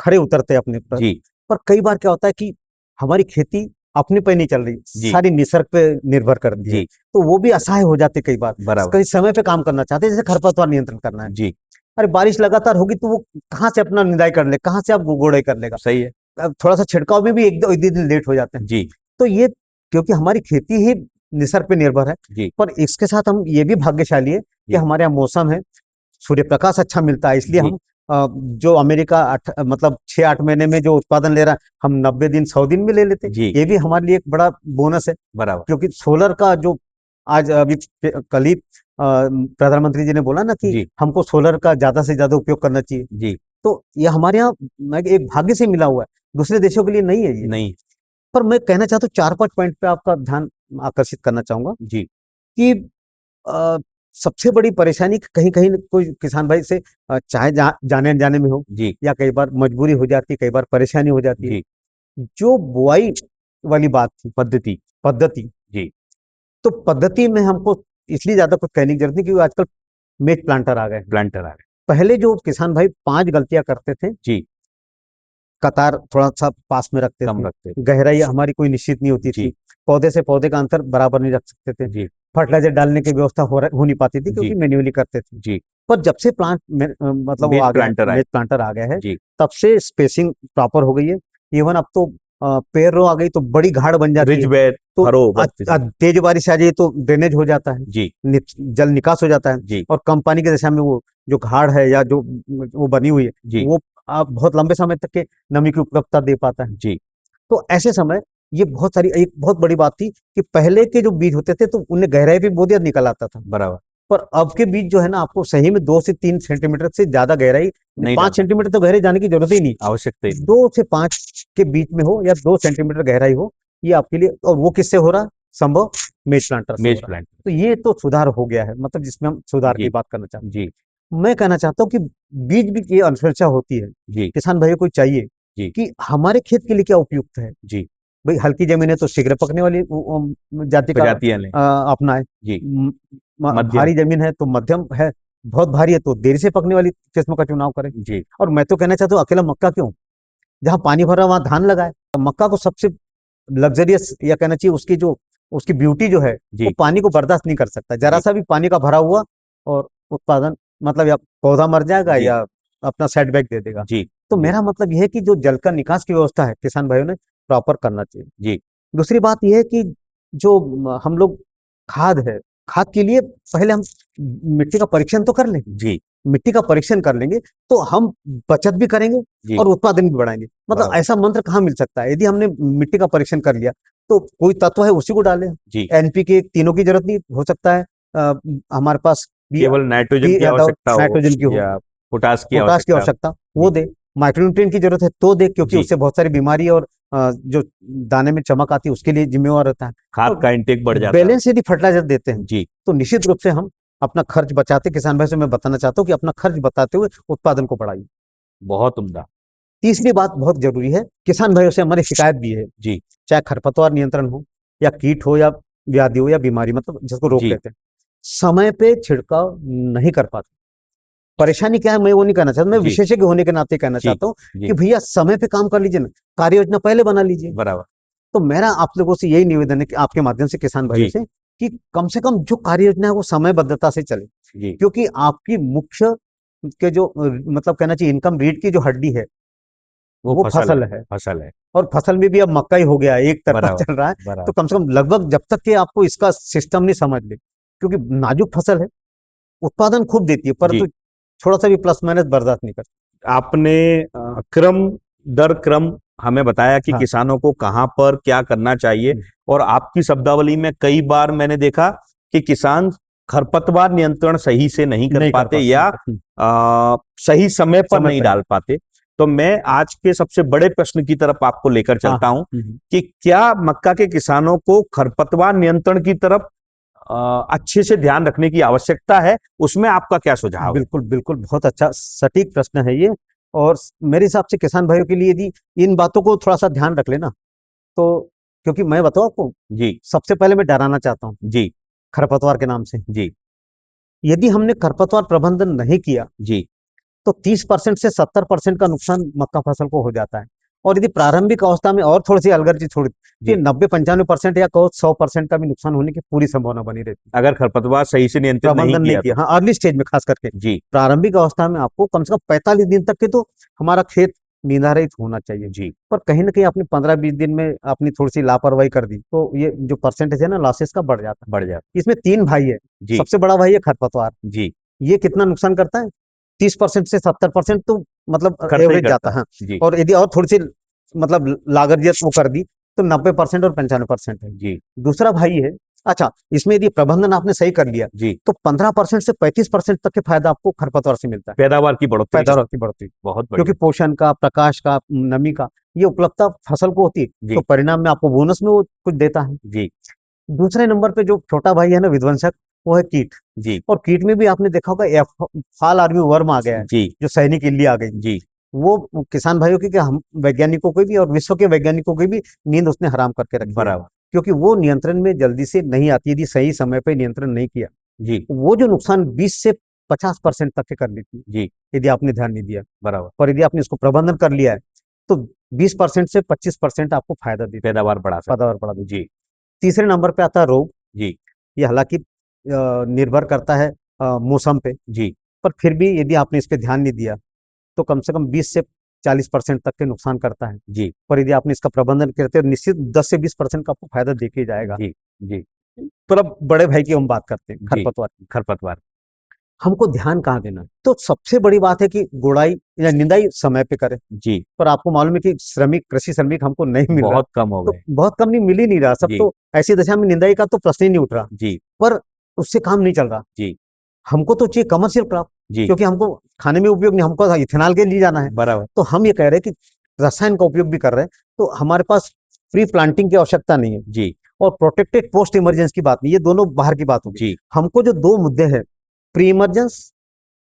खरे उतरते हैं अपने पर। जी पर कई बार क्या होता है कि हमारी खेती अपने पे नहीं चल रही, जी सारी निसर्ग पे निर्भर करती है, जी तो वो भी असहाय हो जाते कई बार। बराबर। कई समय पे काम करना चाहते हैं, जैसे खरपतवार नियंत्रण करना है। जी अरे बारिश लगातार होगी तो वो कहाँ से अपना निदाई कर ले, कहाँ से आप गोड़ाई कर लेगा। सही है। अब थोड़ा सा छिड़काव में भी एक दो दिन लेट हो जाते हैं। जी तो ये, क्योंकि हमारी खेती ही निसर्ग पे निर्भर है। जी पर इसके साथ हम ये भी भाग्यशाली है कि जी हमारे यहाँ मौसम है, सूर्य प्रकाश अच्छा मिलता है, इसलिए जी हम जो अमेरिका मतलब 6-8 महीने में जो उत्पादन ले रहा है, हम 90 दिन 100 दिन में ले लेते हैं। जी ये भी हमारे लिए एक बड़ा बोनस है, बराबर। क्योंकि सोलर का जो आज अभी कल ही प्रधानमंत्री जी ने बोला ना कि जी हमको सोलर का ज्यादा से ज्यादा उपयोग करना चाहिए। जी तो ये हमारे यहाँ मैं एक भाग्य से मिला हुआ है, दूसरे देशों के लिए नहीं है ये। नहीं। पर मैं कहना चाहता हूँ 4-5 पॉइंट पे आपका ध्यान आकर्षित करना चाहूंगा जी कि अ, सबसे बड़ी परेशानी कहीं कहीं कोई किसान भाई से चाहे जाने अनजाने में हो, जी या कई बार मजबूरी हो जाती है, कई बार परेशानी हो जाती है। जी जो बुआई वाली बात थी, पद्धति। पद्धति, जी तो पद्धति में हमको इसलिए ज्यादा कुछ कहने की जरूरत नहीं, क्योंकि आजकल मेज प्लांटर आ गए हैं। प्लांटर आ गए। पहले जो किसान भाई 5 गलतियां करते थे, जी कतार थोड़ा सा पास में रखते कम थे, रखते। गहराई हमारी कोई निश्चित नहीं होती थी, जी पौधे से पौधे का अंतर बराबर नहीं रख सकते थे, जी फर्टिलाइजर डालने की व्यवस्था हो नहीं पाती थी, जी क्योंकि मैन्युअली करते थे। जी पर जब से प्लांट में मतलब वो मेज आ गया है, प्लांटर आए। मेज प्लांटर आ गया है, जी तब से स्पेसिंग प्रॉपर हो गई है। इवन अब तो पेड़ रो आ गई तो बड़ी घाड़ बन जाती रिज है, वेट तो फरो बढ़ते जाए। तेज बारिश आ जाए तो ड्रेनेज हो जाता है, जी जल निकास हो जाता है, जी और कम पानी की दशा में वो जो घाड़ है या जो वो बनी हुई है, जी वो आप बहुत लंबे समय तक के नमी की उपलब्धता दे पाता है। जी तो ऐसे समय ये बहुत सारी एक बहुत बड़ी बात थी कि पहले के जो बीज होते थे तो उन्हें गहराई भी बहुत ज्यादा निकल आता था, बराबर। पर अब के बीज जो है ना, आपको सही में 2 से 3 सेंटीमीटर से ज्यादा गहराई, नहीं 5 सेंटीमीटर तो गहराई जाने की जरूरत ही नहीं, आवश्यकता ही नहीं। 2 से 5 के बीच में हो या 2 सेंटीमीटर गहराई हो, ये आपके लिए, और वो किससे हो रहा है, संभव मेज प्लांटर से हो मेज रहा है। प्लांट। तो ये तो सुधार हो गया है, मतलब जिसमें हम सुधार की जी बात करना चाहते जी हैं। मैं कहना चाहता हूँ कि बीज भी ये अनुशंसा होती है, जी किसान भाइयों को चाहिए जी कि हमारे खेत के लिए क्या उपयुक्त है। जी भाई हल्की जमीन है तो शीघ्र पकने वाली जाति का प्रजातियां लें। अपनाए, जी मध्यम। भारी जमीन है तो मध्यम है, बहुत भारी है तो देर से पकने वाली किस्म का चुनाव करें। जी और मैं तो कहना चाहता हूँ अकेला मक्का क्यों, जहाँ पानी भरा वहां धान लगाए। तो मक्का को सबसे लग्जरियस या कहना चाहिए उसकी जो उसकी ब्यूटी जो है, वो जी पानी को बर्दाश्त नहीं कर सकता, जरा जी सा भी पानी का भरा हुआ और उत्पादन, मतलब या पौधा मर जाएगा जी या अपना सेटबैक दे देगा। जी तो जी मेरा मतलब यह है कि जो जल का निकास की व्यवस्था है, किसान भाइयों ने प्रॉपर करना चाहिए। जी दूसरी बात यह है कि जो हम लोग खाद है, खाद के लिए पहले हम मिट्टी का परीक्षण तो कर लें। जी मिट्टी का परीक्षण कर लेंगे तो हम बचत भी करेंगे जी और उत्पादन भी बढ़ाएंगे। मतलब बराबर। ऐसा मंत्र कहाँ मिल सकता है, यदि हमने मिट्टी का परीक्षण कर लिया तो कोई तत्व है उसी को डालें। जी एनपीके तीनों की जरूरत नहीं, हो सकता है हमारे पास केवल नाइट्रोजन की या आवश्यकता हो नाइट्रोजन की हो, या पोटास की पोटाश की आवश्यकता हो। आवश्यकता वो जी दे, माइक्रोन्यूट्रिएंट की जरूरत है तो दे, क्योंकि जी उससे बहुत सारी बीमारी और जो दाने में चमक आती है उसके लिए जिम्मेवार रहता है। खाद और का इंटेक बढ़ जाता है। बैलेंस यदि फर्टिलाइजर देते हैं जी तो निश्चित रूप से हम अपना खर्च बचाते। किसान भाई से मैं बताना चाहता हूँ कि अपना खर्च बताते हुए उत्पादन को बढ़ाइए। बहुत उम्दा। तीसरी बात बहुत जरूरी है, किसान भाइयों से हमारी शिकायत भी है, जी चाहे खरपतवार नियंत्रण हो या कीट हो या व्याधि हो या बीमारी, मतलब जिसको रोग जी कहते हैं, समय पे छिड़काव नहीं कर पाते। परेशानी क्या है मैं वो नहीं कहना चाहता, मैं जी विशेषज्ञ होने के नाते कहना जी चाहता हूँ कि जी भैया समय पे काम कर लीजिए ना, कार्य योजना पहले बना लीजिए। बराबर। तो मेरा आप लोगों से यही निवेदन है कि आपके माध्यम से किसान भाइयों जी से, कि कम से कम जो कार्य योजना है वो समयबद्धता से चले, जी क्योंकि आपकी मुख्य के जो मतलब कहना चाहिए इनकम रीड की जो हड्डी है वो वो फसल है। फसल है। फसल है। और फसल में भी अब मक्का ही हो गया है, एक तरफा बराबर चल रहा है। तो बराबर। कम से कम लगभग जब तक कि आपको इसका सिस्टम नहीं समझ ले, क्योंकि नाजुक फसल है, उत्पादन खूब देती है, जी परंतु थोड़ा सा भी प्लस माइनस बर्दाश्त नहीं करती। आपने क्रम दर क्रम हमें बताया कि हाँ। किसानों को कहाँ पर क्या करना चाहिए। हम्म, और आपकी शब्दावली में कई बार मैंने देखा कि किसान खरपतवार नियंत्रण सही से नहीं कर नहीं कर पाते पाते। या सही समय पर समय नहीं पे डाल नहीं। पाते। तो मैं आज के सबसे बड़े प्रश्न की तरफ आपको लेकर हाँ चलता हाँ। हूं कि क्या मक्का के किसानों को खरपतवार नियंत्रण की तरफ अच्छे से ध्यान रखने की आवश्यकता है, उसमें आपका क्या सुझाव है? बिल्कुल बिल्कुल, बहुत अच्छा सटीक प्रश्न है ये। और मेरे हिसाब से किसान भाइयों के लिए यदि इन बातों को थोड़ा सा ध्यान रख लेना तो, क्योंकि मैं बताऊं आपको, जी सबसे पहले मैं डराना चाहता हूँ जी खरपतवार के नाम से। जी यदि हमने खरपतवार प्रबंधन नहीं किया जी तो 30% से 70% का नुकसान मक्का फसल को हो जाता है। और यदि प्रारंभिक अवस्था में और थोड़ी सी अलगर्जी छोड़ी तो जी 90-95% या कहो 100% का भी नुकसान होने की पूरी संभावना बनी रहती है, अगर खरपतवार सही से नियंत्रित नहीं प्रबंधन नहीं किया किया। तो। हाँ, अर्ली स्टेज में खास करके जी प्रारंभिक अवस्था में आपको कम से कम 45 दिन तक के तो हमारा खेत निधारित होना चाहिए। जी, पर कहीं न कहीं आपने 15-20 दिन में अपनी थोड़ी-सी लापरवाही कर दी, तो ये जो परसेंटेज है ना लॉसेस का बढ़ जाता बढ़ जाता है। इसमें 3 भाई है, जी, सबसे बड़ा भाई है खरपतवार, जी, ये कितना नुकसान करता है? 30% से 70% तो मतलब करता ही एवरेज करता जाता है। है। हाँ, जी, और यदि और थोड़ी-सी मतलब लागत वो कर दी, तो 90% और 95% है। जी, दूसरा भाई है अच्छा, इसमें यदि प्रबंधन आपने सही कर लिया, जी, तो 15% से 35% तक के फायदा आपको खरपतवार से मिलता है, पैदावार की बढ़ोतरी है, पैदावार की बढ़ोतरी। बहुत क्योंकि बढ़िया। पोषण का, प्रकाश का, नमी का ये उपलब्धता फसल को होती है, तो जी, परिणाम में आपको बोनस में वो कुछ देता है। जी, दूसरे नंबर पे जो छोटा भाई है ना विध्वंसक, वो है कीट। जी, और कीट में भी आपने देखा होगा फाल आर्मी वर्म आ गया है, जी, जो सैनिक इल्ली आ गई। जी, वो किसान भाइयों की क्या, हम वैज्ञानिकों को भी और विश्व के वैज्ञानिकों की भी नींद उसने हराम करके रखी है, बराबर। क्योंकि वो नियंत्रण में जल्दी से नहीं आती यदि सही समय पे नियंत्रण नहीं किया। जी, वो जो नुकसान 20 से 50% तक के कर देती है, जी, यदि आपने ध्यान नहीं दिया। बराबर। और यदि आपने इसको प्रबंधन कर लिया है, तो 20% से 25% आपको फायदा देती है, पैदावार बढ़ा सकते पैदावार बढ़ा हैं। देती है। जी, तीसरे नंबर पे आता है रोग। जी, ये हालांकि निर्भर करता है मौसम पे, जी, पर फिर भी यदि आपने इस पे ध्यान नहीं दिया, तो कम से कम 20 से 40% तक के नुकसान करता है। जी, पर यदि आपने इसका प्रबंधन करते हो, निश्चित 10 से 20% का आपको फायदा देके ही जाएगा। जी, जी, पर अब बड़े भाई की हम बात करते हैं, जी, खरपतवार की। खरपतवार। हमको ध्यान कहाँ देना है? तो सबसे बड़ी बात है कि गुड़ाई या निंदाई समय पे करें। जी, पर आपको मालूम है कि श्रमिक, कृषि श्रमिक हमको नहीं मिल रहा, बहुत कम हो तो गए। बहुत कम नहीं, मिल ही नहीं रहा। सब जी, तो ऐसी दशा में निंदाई का तो प्रश्न ही नहीं उठ रहा। जी, पर उससे काम नहीं चल रहा। जी, हमको तो चाहिए कमर्शियल क्रॉप, जी, क्योंकि हमको खाने में उपयोग नहीं, हमको इथेनॉल के लिए जाना है। बराबर। तो हम ये कह रहे हैं कि रसायन का उपयोग भी कर रहे हैं, तो हमारे पास प्री प्लांटिंग की आवश्यकता नहीं है। जी, और प्रोटेक्टेड पोस्ट इमरजेंस की बात नहीं, ये दोनों बाहर की बात होगी। जी, हमको जो दो मुद्दे हैं, प्री इमरजेंस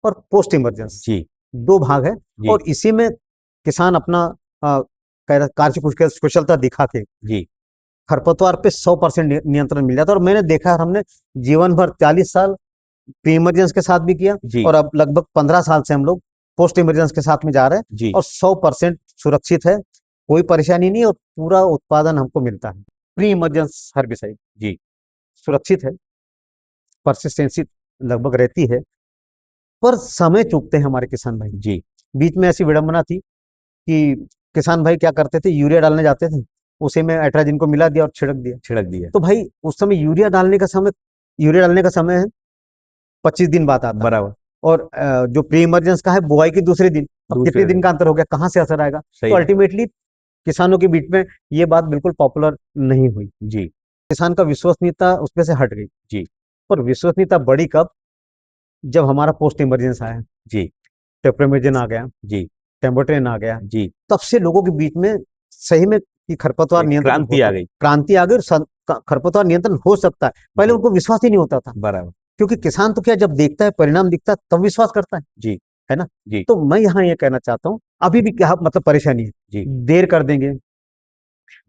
और पोस्ट इमरजेंस, जी, दो भाग है। जी, और इसी में किसान अपना कार्य कुशलता दिखा के जी, खरपतवार पे 100% नियंत्रण मिल जाता है। और मैंने देखा है, हमने जीवन भर 40 साल प्री इमरजेंस के साथ भी किया, जी, और अब लगभग 15 साल से हम लोग पोस्ट इमरजेंस के साथ में जा रहे हैं, जी, और 100% सुरक्षित है, कोई परेशानी नहीं, और पूरा उत्पादन हमको मिलता है। प्री इमरजेंस हर्बिसाइड जी, सुरक्षित है, परसिस्टेंसी लगभग रहती है, पर समय चूकते हैं हमारे किसान भाई। जी, बीच में ऐसी विडंबना थी कि किसान भाई क्या करते थे, यूरिया डालने जाते थे, उसी में एट्राजिन को मिला दिया और छिड़क दिया। छिड़क दिया। तो भाई उस समय यूरिया डालने का समय है 25 दिन बाद आता है। बराबर, और जो प्री इमरजेंस का है बुआई के दूसरे दिन, अब कितने दूसरे दिन दिन। का अंतर हो गया, कहाँ से असर आएगा? सही तो बात। अल्टीमेटली किसानों के बीच में ये बात बिल्कुल पॉपुलर नहीं हुई। जी, किसान का विश्वसनीयता उसमें से हट गई। जी, पर विश्वसनीयता बढ़ी कब? जब हमारा पोस्ट इमरजेंस आया, जी, टेप्रोमेजन आ गया, जी, टेम्बोट्रेन आ गया, जी, तब से लोगों के बीच में सही में कि खरपतवार एक नियंत्रण क्रांति आ होता, गई। क्रांति आ गई, और खरपतवार नियंत्रण हो सकता है। पहले जी, उनको विश्वास ही नहीं होता था, बराबर। क्योंकि किसान तो क्या, जब देखता है, परिणाम दिखता है, तब विश्वास करता जी, है ना? जी, तो मैं यहाँ ये कहना चाहता हूँ, अभी भी क्या मतलब परेशानी है, जी, देर कर देंगे,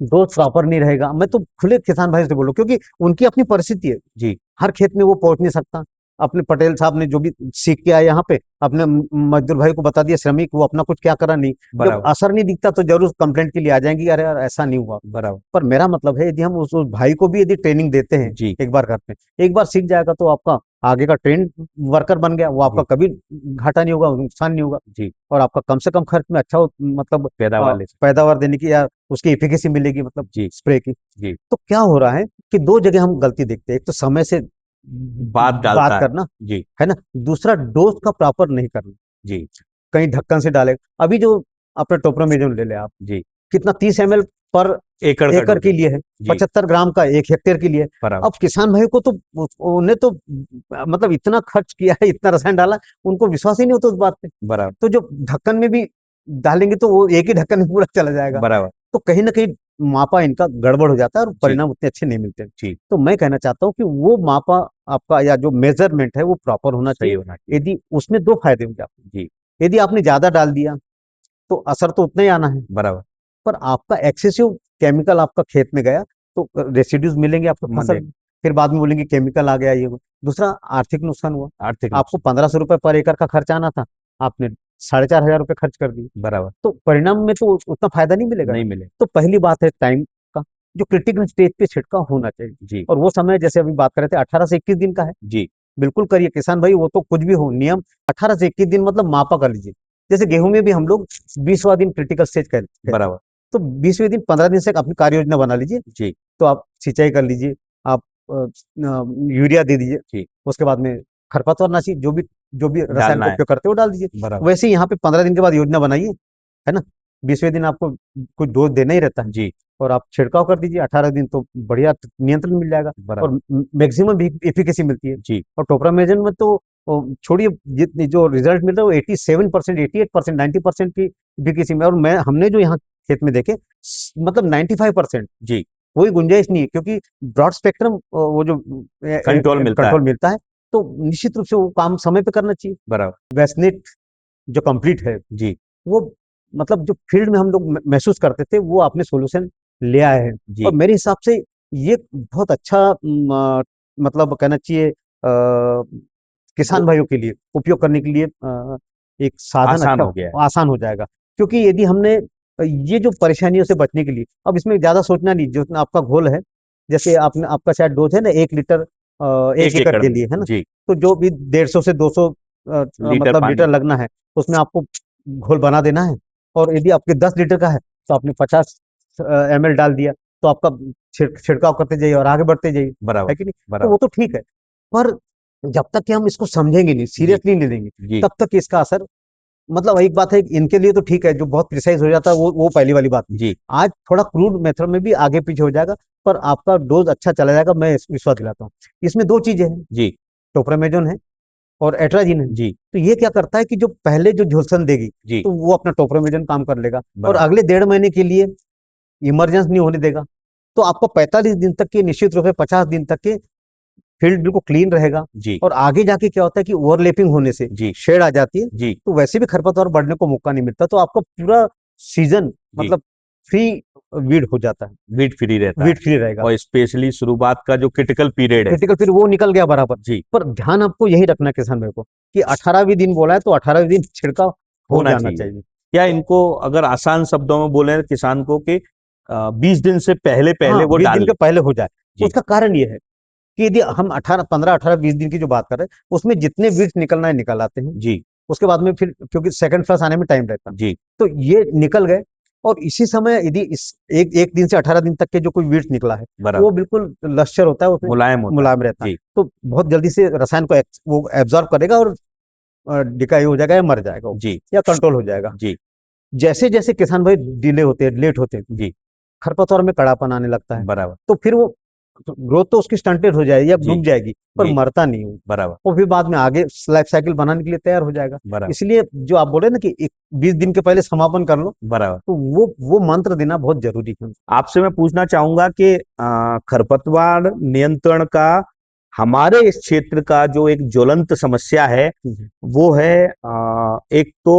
डोज प्रॉपर नहीं रहेगा, मैं तो खुले किसान भाई से बोलूँ, क्योंकि उनकी अपनी परिस्थिति है। जी, हर खेत में वो पहुंच नहीं सकता। अपने पटेल साहब ने जो भी सीख के आए यहाँ पे, अपने मजदूर भाई को बता दिया, श्रमिक वो अपना कुछ क्या करा नहीं। जब बराबर, असर नहीं दिखता तो जरूर कंप्लेंट के लिए आ जाएंगी, अरे यार ऐसा नहीं हुआ। बराबर। पर मेरा मतलब है, यदि हम उस भाई को भी यदि ट्रेनिंग देते हैं, जी, एक बार करते हैं, एक बार सीख जाएगा, तो आपका आगे का ट्रेंड वर्कर बन गया, वो आपका जी, कभी घाटा नहीं होगा, नुकसान नहीं होगा। जी, और आपका कम से कम खर्च में अच्छा मतलब पैदावार ले सकते हैं। पैदावार देने की, या उसकी एफिकेसी मिलेगी, मतलब जी, स्प्रे की। जी, तो क्या हो रहा है कि दो जगह हम गलती देखते हैं, एक तो समय से बात बात डालता है। करना, जी, है ना? दूसरा डोज का प्रॉपर नहीं करना, जी, कहीं ढक्कन से डाले। अभी जो अपने टोपरामेजोन ले ले आप, जी, कितना 30 ml पर एकड़ का एकड़ डोज के है। लिए है, जी, 75 ग्राम का 1 हेक्टेयर के लिए। बराबर, अब किसान भाई को तो उन्हें तो मतलब इतना खर्च किया है, इतना रसायन डाला, उनको विश्वास ही नहीं होता उस बात पे। बराबर, तो जो ढक्कन में भी डालेंगे, तो वो एक ही ढक्कन में पूरा चला जाएगा। बराबर। तो कहीं न कहीं मापा इनका गड़बड़ हो जाता है, और जी, परिणाम उतने अच्छे नहीं मिलते हैं। जी, तो मैं कहना चाहता हूँ कि वो मापा आपका, या जो मेज़रमेंट है, वो प्रॉपर होना सही चाहिए। होना चाहिए। यदि उसमें 2 फायदे होंगे आपको। जी, यदि आपने ज़्यादा डाल दिया, तो असर तो उतना ही आना है, बराबर, पर आपका एक्सेसिव केमिकल आपका खेत में गया, तो रेसिड्यूज़ मिलेंगे आपको फसल मंदेगा। में। फिर बाद में बोलेंगे केमिकल आ गया, ये वो। दूसरा आर्थिक नुकसान हुआ। आर्थिक आपको नुकसान। ₹1500 पर एकड़ का खर्च आना था, आपने ₹4500 खर्च कर दिए। बराबर, तो परिणाम में तो उतना फायदा नहीं मिलेगा ना। नहीं मिले। तो पहली बात है टाइम का, जो क्रिटिकल स्टेज पे छिड़काव होना चाहिए। जी, और वो समय जैसे अभी बात कर रहे थे, 18 से 21 दिन का है। जी, बिल्कुल करिए किसान भाई, वो तो कुछ भी हो, नियम 18 से 21 दिन मतलब मापा कर लीजिए। जैसे गेहूं में भी हम लोग 20वां दिन क्रिटिकल स्टेज कहते हैं, बराबर तो 20वें दिन 15 दिन से अपनी कार्य योजना बना लीजिए। जी तो आप सिंचाई कर लीजिए, आप यूरिया दे दीजिए, जी उसके बाद में खरपतवारनाशी जो भी रसायन डालना का है उपयोग करते हो वो डाल दीजिए। बराबर वैसे ही यहाँ पे 15 दिन के बाद योजना बनाइए, है ना। 20वें दिन आपको कुछ डोज देना ही रहता है, जी और आप छिड़काव कर दीजिए। 18 दिन तो बढ़िया नियंत्रण मिल जाएगा, बराबर और मैक्सिमम एफिकेसी मिलती है। जी और टोपरामेजन में तो छोड़िए, जितनी जो रिजल्ट मिल रहा है वो 87%, 88%, 90% की एफिकेसी में। और मैं हमने जो यहाँ खेत में देखे, मतलब 95%, जी कोई गुंजाइश नहीं है, क्योंकि ब्रॉड स्पेक्ट्रम वो जो कंट्रोल मिलता है कंट्रोल मिलता है, तो निश्चित रूप से वो काम समय पे करना चाहिए। बराबर वैसनेट जो कंप्लीट है, जी वो मतलब जो फील्ड में हम लोग महसूस करते थे, वो आपने सॉल्यूशन ले आए हैं। और जी मेरे हिसाब से ये बहुत अच्छा मतलब कहना चाहिए किसान वो भाइयों के लिए उपयोग करने के लिए एक साधन आसान अच्छा हो गया है आसान हो जाएगा। क्योंकि यदि हमने ये जो परेशानियों से बचने के लिए, अब इसमें ज्यादा सोचना नहीं, जो आपका घोल है, जैसे आपने आपका शायद डोज है ना 1 लीटर 1 एकड़ एकड़ के में लिए, है ना। जी तो जो भी 150 से 200 लीटर मतलब पानी लीटर लगना है, उसमें आपको घोल बना देना है। और यदि आपके 10 लीटर का है, तो आपने 50 ml डाल दिया, तो आपका छिड़काव करते जाइए और आगे बढ़ते जाइए, बराबर है कि नहीं। तो बराबर वो तो ठीक है, पर जब तक कि हम इसको समझेंगे नहीं, जी सीरियसली नहीं लेंगे, जी तब तक इसका असर, मतलब एक बात है कि इनके लिए तो ठीक है, जो बहुत प्रिसाइज हो जाता है, वो पहली वाली बात नहीं। जी आज थोड़ा क्रूड मेथड में भी आगे पीछे हो जाएगा, पर आपका डोज अच्छा चला जाएगा, मैं विश्वास दिलाता हूँ। इसमें दो चीजें हैं, जी टोप्रामेजोन है और एट्राजिन है। जी तो ये क्या करता है कि जो पहले जो झुलसन देगी, जी तो वो अपना टोप्रामेजन काम कर लेगा, और बराबर अगले 1.5 महीने के लिए इमरजेंस नहीं होने देगा। तो आपको 45 दिन तक के, निश्चित रूप से 50 दिन तक के फील्ड बिल्कुल क्लीन रहेगा। जी और आगे जाके क्या होता है कि ओवरलैपिंग होने से जी शेड आ जाती है, जी तो वैसे भी खरपतवार बढ़ने को मौका नहीं मिलता, तो आपका पूरा सीजन जी मतलब फ्री वीड हो जाता है, वीट फ्री रहता है वीड फ्री रहेगा। और स्पेशली शुरुआत का जो क्रिटिकल पीरियड है क्रिटिकल फिर वो निकल गया बराबर। जी पर ध्यान आपको यही रखना है किसान भाई को, कि 18वें दिन बोला है तो 18वें दिन छिड़काव हो होना जाना चाहिए चाहिए। क्या इनको अगर आसान शब्दों में बोले किसान को कि 20 दिन से पहले हाँ, पहले वो 20 दिन डाल के ले पहले हो जाए। जी उसका कारण ये है कि यदि हम 18 15 18 20 दिन की जो बात कर रहे हैं, उसमें जितने वीड्स निकलना है निकल आते हैं। जी उसके बाद में फिर क्योंकि सेकंड फ्लश आने में टाइम रहता है, जी तो ये निकल गए। और इसी समय यदि इस एक एक दिन से 18 दिन तक के जो कोई वीड्स निकला है, तो वो बराबर बिल्कुल लश्चर होता है, उसमें मुलायम होता है मुलायम रहता है। जी तो बहुत जल्दी से रसायन को वो एब्जॉर्ब करेगा, और डिकाई हो जाएगा या मर जाएगा वो, जी या कंट्रोल हो जाएगा। जी जैसे जैसे किसान भाई डिले होते हैं, लेट होते हैं, जी खरपतवार में कड़ापन आने लगता है। बराबर तो फिर वो ग्रोथ तो उसकी स्टंटेड हो जाएगी या जी रुक जाएगी, पर जी मरता नहीं वो। बराबर और फिर बाद में आगे लाइफ साइकिल बनाने के लिए तैयार हो जाएगा। बराबर इसलिए जो आप बोले ना कि 20 दिन के पहले समापन कर लो, बराबर तो वो मंत्र देना बहुत जरूरी है। आपसे मैं पूछना चाहूंगा कि खरपतवार नियंत्रण का हमारे इस क्षेत्र का जो एक ज्वलंत समस्या है वो है एक तो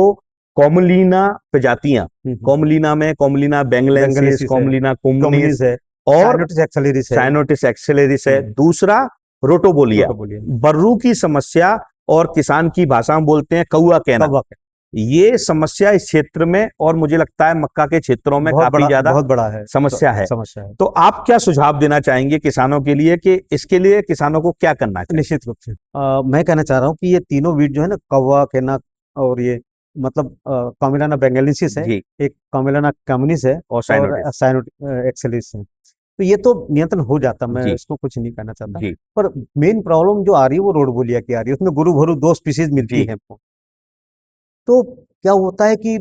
कॉमलीना प्रजातियां कॉमलीना में कॉमलीना बेंगलेंसिस बेंगलेसिस है, कॉमलीना कुमनिस कम्युनिस है, और साइनोटिस एक्सेलेरिस है। साइनोटिस एक्सेलेरिस है दूसरा रोटोबोलिया छोटो बोलिए बर्रू की समस्या और किसान की भाषा में बोलते हैं कौआ कहना कौवा का ये समस्या इस क्षेत्र में और मुझे लगता है मक्का के क्षेत्रों में काफी ज्यादा बहुत बड़ा है, समस्या है समस्या है। तो आप क्या सुझाव देना चाहेंगे किसानों के लिए कि इसके लिए किसानों को क्या करना चाहिए निश्चित रूप से मैं कहना चाह रहा हूँ कि ये तीनों वीड जो है ना, कौवा केना और ये मतलब कॉमिलाना बेंगलिसिस है, जी एक कॉमिलाना कम्युनिस है, और और साइनोटिस साइनोटिस एक्सेलिस है। तो ये तो नियंत्रण हो जाता, मैं जी इसको कुछ नहीं कहना चाहता। जी पर मेन प्रॉब्लम जो आ रही है वो रोडबोलिया की आ रही है, उसमें गुरु भरू 2 स्पीसीज मिलती जी है हमको। तो क्या होता है कि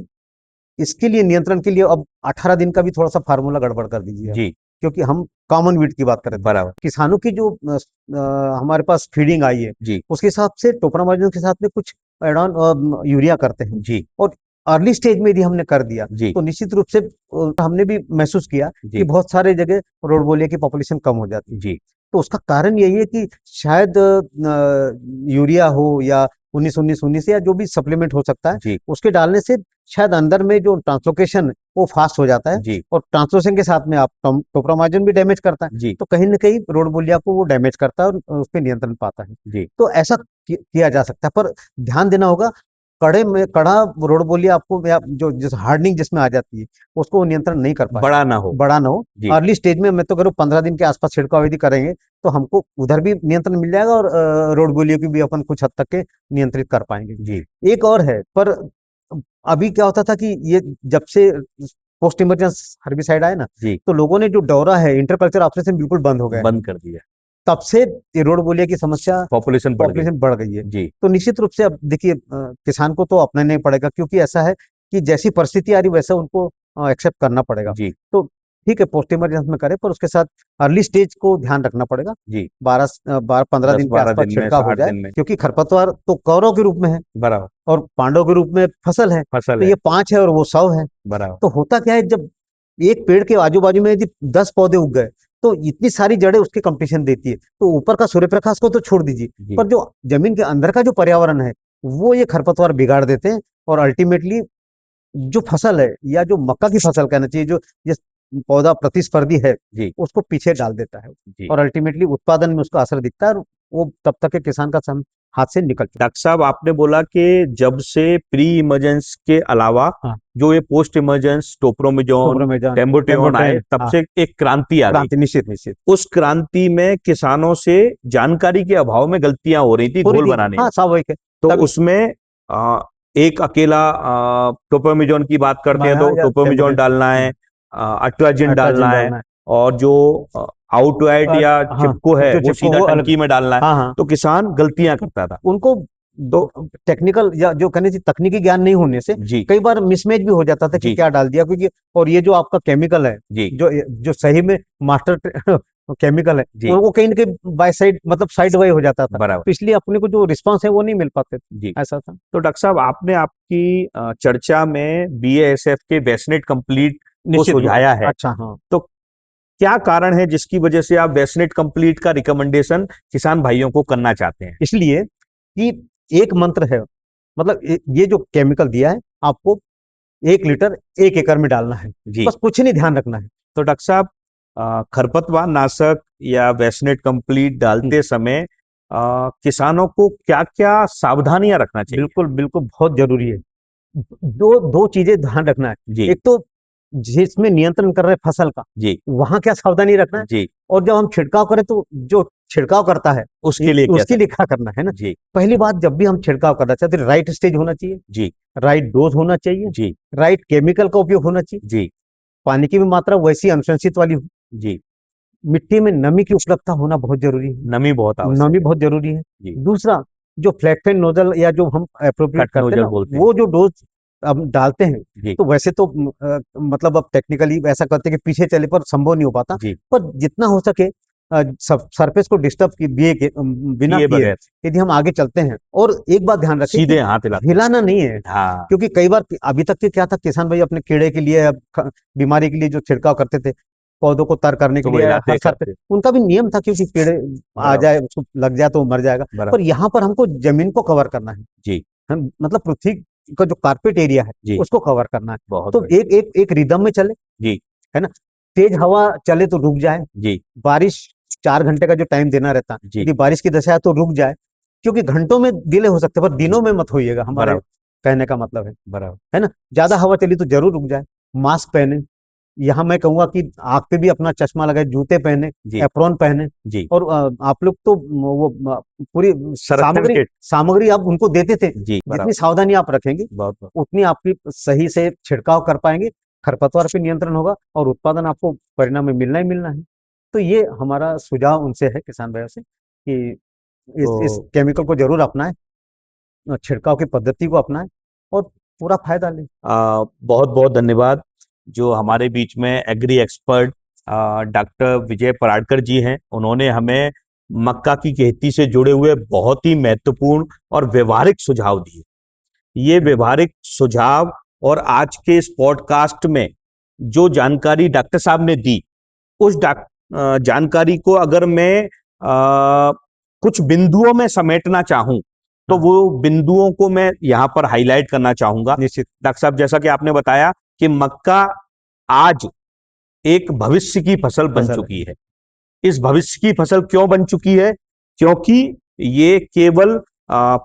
इसके लिए नियंत्रण के लिए अब 18 दिन का भी थोड़ा सा फार्मूला गड़बड़ कर दीजिए आप। जी क्योंकि हम कॉमन वीट की बात कर रहे थे, बराबर किसानों की जो हमारे पास फीडिंग आई है, जी उसके हिसाब से टोपरामाइजन के साथ में कुछ एड ऑन यूरिया करते हैं। जी और अर्ली स्टेज में यदि हमने कर दिया, जी तो निश्चित रूप से हमने भी महसूस किया कि जी बहुत सारे जगह रोडबोलिया की पॉपुलेशन कम हो जाती है। जी तो उसका कारण यही है कि शायद यूरिया हो या 19 या जो भी सप्लीमेंट हो सकता है, जी उसके डालने से शायद अंदर में जो ट्रांसलोकेशन वो फास्ट हो जाता है, जी और ट्रांसलोकेशन के साथ में आप टोप्रामाइजन भी डैमेज करता है। जी तो कहीं ना कहीं रोडबुलिया को वो डैमेज करता है, और उस पर नियंत्रण पाता है। जी तो ऐसा किया जा सकता है, पर ध्यान देना होगा, कड़े में कड़ा रोडबुलिया आपको, या जो जिस हार्डनिंग जिसमें आ जाती है, उसको नियंत्रण नहीं कर पाएगा, बड़ा ना हो बड़ा ना हो। जी अर्ली स्टेज में मैं तो करूँ 15 दिन के आसपास छिड़काव यदि करेंगे, तो हमको उधर भी नियंत्रण मिल जाएगा, और रोडबुलिया की भी अपन कुछ हद तक के नियंत्रित कर पाएंगे। जी एक और है, पर अभी क्या होता था कि ये जब से पोस्ट इमरजेंस हर्बिसाइड आए ना, जी तो लोगों ने जो डोरा है, इंटरकल्चर ऑपरेशन बिल्कुल बंद हो गए हैं। बंद कर दिया, तब से ये रोड बोलिए की समस्या, पॉपुलेशन बढ़ गई। पॉपुलेशन बढ़ गई है। जी तो निश्चित रूप से अब देखिए किसान को तो अपनाना ही पड़ेगा, क्योंकि ऐसा है कि जैसी परिस्थिति आ रही वैसा उनको एक्सेप्ट करना पड़ेगा। जी तो ठीक है, पोस्ट इमरजेंस में करे, पर उसके साथ अर्ली स्टेज को ध्यान रखना पड़ेगा। जी 12-15 दिन के 10-12 आसपास दिन में, छिड़काव हो 8 जाए, दिन में। क्योंकि खरपतवार तो कौरव के रूप में है बराबर, और पांडव के रूप में फसल है। फसल तो है। ये 5 है और वो 100 है। बराबर। तो होता क्या है, जब एक पेड़ के आजू बाजू में यदि 10 पौधे उग गए, तो इतनी सारी जड़ें उसके कंपटीशन देती है। तो ऊपर का सूर्य प्रकाश को तो छोड़ दीजिए, जी पर जो जमीन के अंदर का जो पर्यावरण है, वो ये खरपतवार बिगाड़ देते हैं। और अल्टीमेटली जो फसल है, या जो मक्का की फसल कहना चाहिए, जो जिस पौधा प्रतिस्पर्धी है, जी उसको पीछे डाल देता है। जी। और अल्टीमेटली उत्पादन में उसका असर दिखता है, और वो तब तक के किसान का हाथ से निकल चुका डॉक्टर साहब, आपने बोला कि जब से प्री इमरजेंस के अलावा है। हाँ, जो ये पोस्ट इमरजेंस टोप्रोमेजोन, सुब्रमेजान, टेम्बुटेन आए, टेम्बोटेन, तब हाँ, से एक क्रांति आ गई। क्रांति, निश्चित निश्चित उस क्रांति में किसानों से जानकारी के अभाव में गलतियां हो रही थी हो रही घोल थी। बनाने हाँ, में। स्वाभाविक है। तो तभी उसमें एक अकेला टोप्रोमेजोन की बात करते हैं हाँ, तो या टोप्रोमेजोन टेम्बोटेन, डालना है, अट्राजिन अल्ट्राजिन डालना है, डालना है। और जो आउटवाइट और या हाँ, चिपको है जो वो चिपको सीधा वो अलग। टंकी में डालना है। हाँ हाँ, तो किसान गलतियां करता था। उनको तो टेक्निकल या जो कहने चाहिए तकनीकी ज्ञान नहीं होने से जी कई बार मिसमैच भी हो जाता था कि जी क्या डाल दिया, क्योंकि और ये जो आपका केमिकल है, जी जो जो सही में मास्टर केमिकल है, जी। वो कहीं ना कहीं बाय साइड, मतलब साइड वाई हो जाता था। बराबर। तो इसलिए अपने को जो रिस्पांस है वो नहीं मिल पाते जी। थे, ऐसा था। तो डॉक्टर साहब, आपने आपकी चर्चा में बीएएसएफ के वेस्टनेट कंप्लीट को निश्चित रूप सुझाया है। अच्छा, हाँ। तो क्या कारण है जिसकी वजह से आप वेस्टनेट कंप्लीट का रिकमेंडेशन किसान भाइयों को करना चाहते हैं? इसलिए कि एक मंत्र है, मतलब ये जो केमिकल दिया है आपको 1 लीटर 1 एकड़ में डालना है, जी। बस कुछ नहीं ध्यान रखना है। तो डॉक्टर साहब, खरपतवार नाशक या वेस्टनेट कंप्लीट डालते समय किसानों को क्या क्या सावधानियां रखना चाहिए? बिल्कुल बिल्कुल, बहुत जरूरी है। दो दो चीजें ध्यान रखना है। जी एक तो जिसमें नियंत्रण कर रहे हैं फसल का, जी वहां क्या सावधानी रखना है। जी। और जब हम छिड़काव करें, तो जो छिड़काव करता है उसके लिए क्या उसके सर? लिए क्या करना है ना। जी पहली बात, जब भी हम छिड़काव करना चाहते हैं, राइट स्टेज होना चाहिए, जी राइट डोज होना चाहिए, जी राइट केमिकल का उपयोग होना चाहिए, जी पानी की भी मात्रा वैसी अनुशंसित वाली हो, जी। मिट्टी में नमी की उपलब्धता होना बहुत जरूरी है, नमी बहुत आवश्यक नमी है। बहुत जरूरी है। जी। दूसरा, जो फ्लैट फैन नोजल या जो हम अप्रोप्रिएट कट करते हैं नोजल ना, बोलते हैं। वो जो डोज अब डालते हैं, जी तो वैसे तो मतलब अब टेक्निकली ऐसा करते हैं कि पीछे चले पर संभव नहीं हो पाता। जी। पर जितना हो सके सरफेस को डिस्टर्ब बिना किए किए बगैर यदि हम आगे चलते हैं, और एक बात ध्यान रखें कि सीधे हाथ हिलाते हैं। हिलाना नहीं है। हाँ। क्योंकि कई बार अभी तक के क्या था, किसान भाई अपने कीड़े के लिए, बीमारी के लिए जो छिड़काव करते थे, पौधों को तर करने के तो वो लिए हिलाते हर साल पे, करते। उनका भी नियम था, क्योंकि कीड़े आ बराबर जाए, उसको लग जाए तो वो मर जाएगा। पर बराबर। यहाँ पर हमको जमीन को कवर करना है। जी हम मतलब पृथ्वी का जो कारपेट एरिया है, जी। उसको कवर करना है। बहुत तो बढ़िया। एक एक एक रिदम में चले, जी है ना। तेज हवा चले तो रुक जाए, जी बारिश 4 घंटे का जो टाइम देना रहता है, जी। यदि बारिश की दशा है तो रुक जाए, क्योंकि घंटों में डिले हो सकते हैं, पर दिनों में मत होइएगा, हमारे बराबर कहने का मतलब बराबर। है ना। ज्यादा हवा चली तो जरूर रुक जाए। मास्क पहने, यहाँ मैं कहूंगा कि आंख पे भी अपना चश्मा लगाए, जूते पहने, जी एप्रॉन पहने। जी। और आप लोग तो वो पूरी संरक्षण सामग्री किट। सामग्री आप उनको देते थे। जी जितनी बराबर। सावधानी आप रखेंगे, बहुत बहुत। उतनी आपकी सही से छिड़काव कर पाएंगे, खरपतवार पे नियंत्रण होगा, और उत्पादन आपको परिणाम में मिलना ही मिलना है। तो ये हमारा सुझाव उनसे है, किसान भाइयों से, कि इस तो केमिकल को जरूर अपनाएं, छिड़काव की पद्धति को अपनाएं, और पूरा फायदा लें। बहुत बहुत धन्यवाद। जो हमारे बीच में एग्री एक्सपर्ट डॉक्टर विजय पराडकर जी हैं, उन्होंने हमें मक्का की खेती से जुड़े हुए बहुत ही महत्वपूर्ण और व्यवहारिक सुझाव दिए। ये व्यवहारिक सुझाव और आज के इस पॉडकास्ट में जो जानकारी डॉक्टर साहब ने दी, उस जानकारी को अगर मैं कुछ बिंदुओं में समेटना चाहूं, तो हाँ, वो बिंदुओं को मैं यहाँ पर हाईलाइट करना चाहूंगा। निश्चित। डॉक्टर साहब, जैसा कि आपने बताया कि मक्का आज एक भविष्य की फसल बन फसल चुकी है, है। इस भविष्य की फसल क्यों बन चुकी है? क्योंकि ये केवल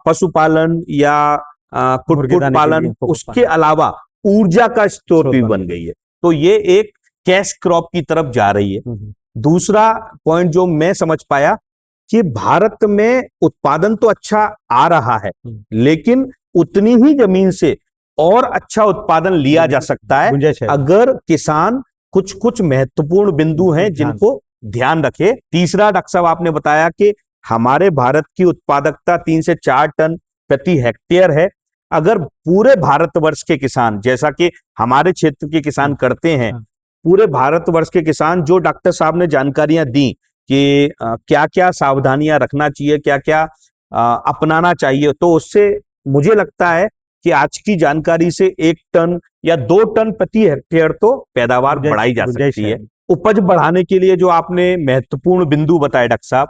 पशुपालन या मुर्गी कुक्कुट दाने के लिए, पालन, कुक्कुट उसके पालन अलावा ऊर्जा का स्रोत स्रोत भी बन बन गई। गई है। तो ये एक कैश क्रॉप की तरफ जा रही है। हम्म, दूसरा पॉइंट जो मैं समझ पाया कि भारत में उत्पादन तो अच्छा आ रहा है, हम्म, लेकिन उतनी ही जमीन से और अच्छा उत्पादन लिया जा सकता है गुंजाइश है। अगर किसान कुछ कुछ महत्वपूर्ण बिंदु हैं जिनको ध्यान रखे। तीसरा डॉक्टर साहब आपने बताया कि हमारे भारत की उत्पादकता 3 से 4 टन प्रति हेक्टेयर है। अगर पूरे भारतवर्ष के किसान, जैसा कि हमारे क्षेत्र के किसान करते हैं, पूरे भारतवर्ष के किसान जो डॉक्टर साहब ने जानकारियां दी कि क्या क्या सावधानियां रखना चाहिए, क्या क्या अपनाना चाहिए, तो उससे मुझे लगता है कि आज की जानकारी से 1 टन या 2 टन प्रति हेक्टेयर तो पैदावार बढ़ाई जा सकती है। उपज बढ़ाने के लिए जो आपने महत्वपूर्ण बिंदु बताए डॉक्टर साहब,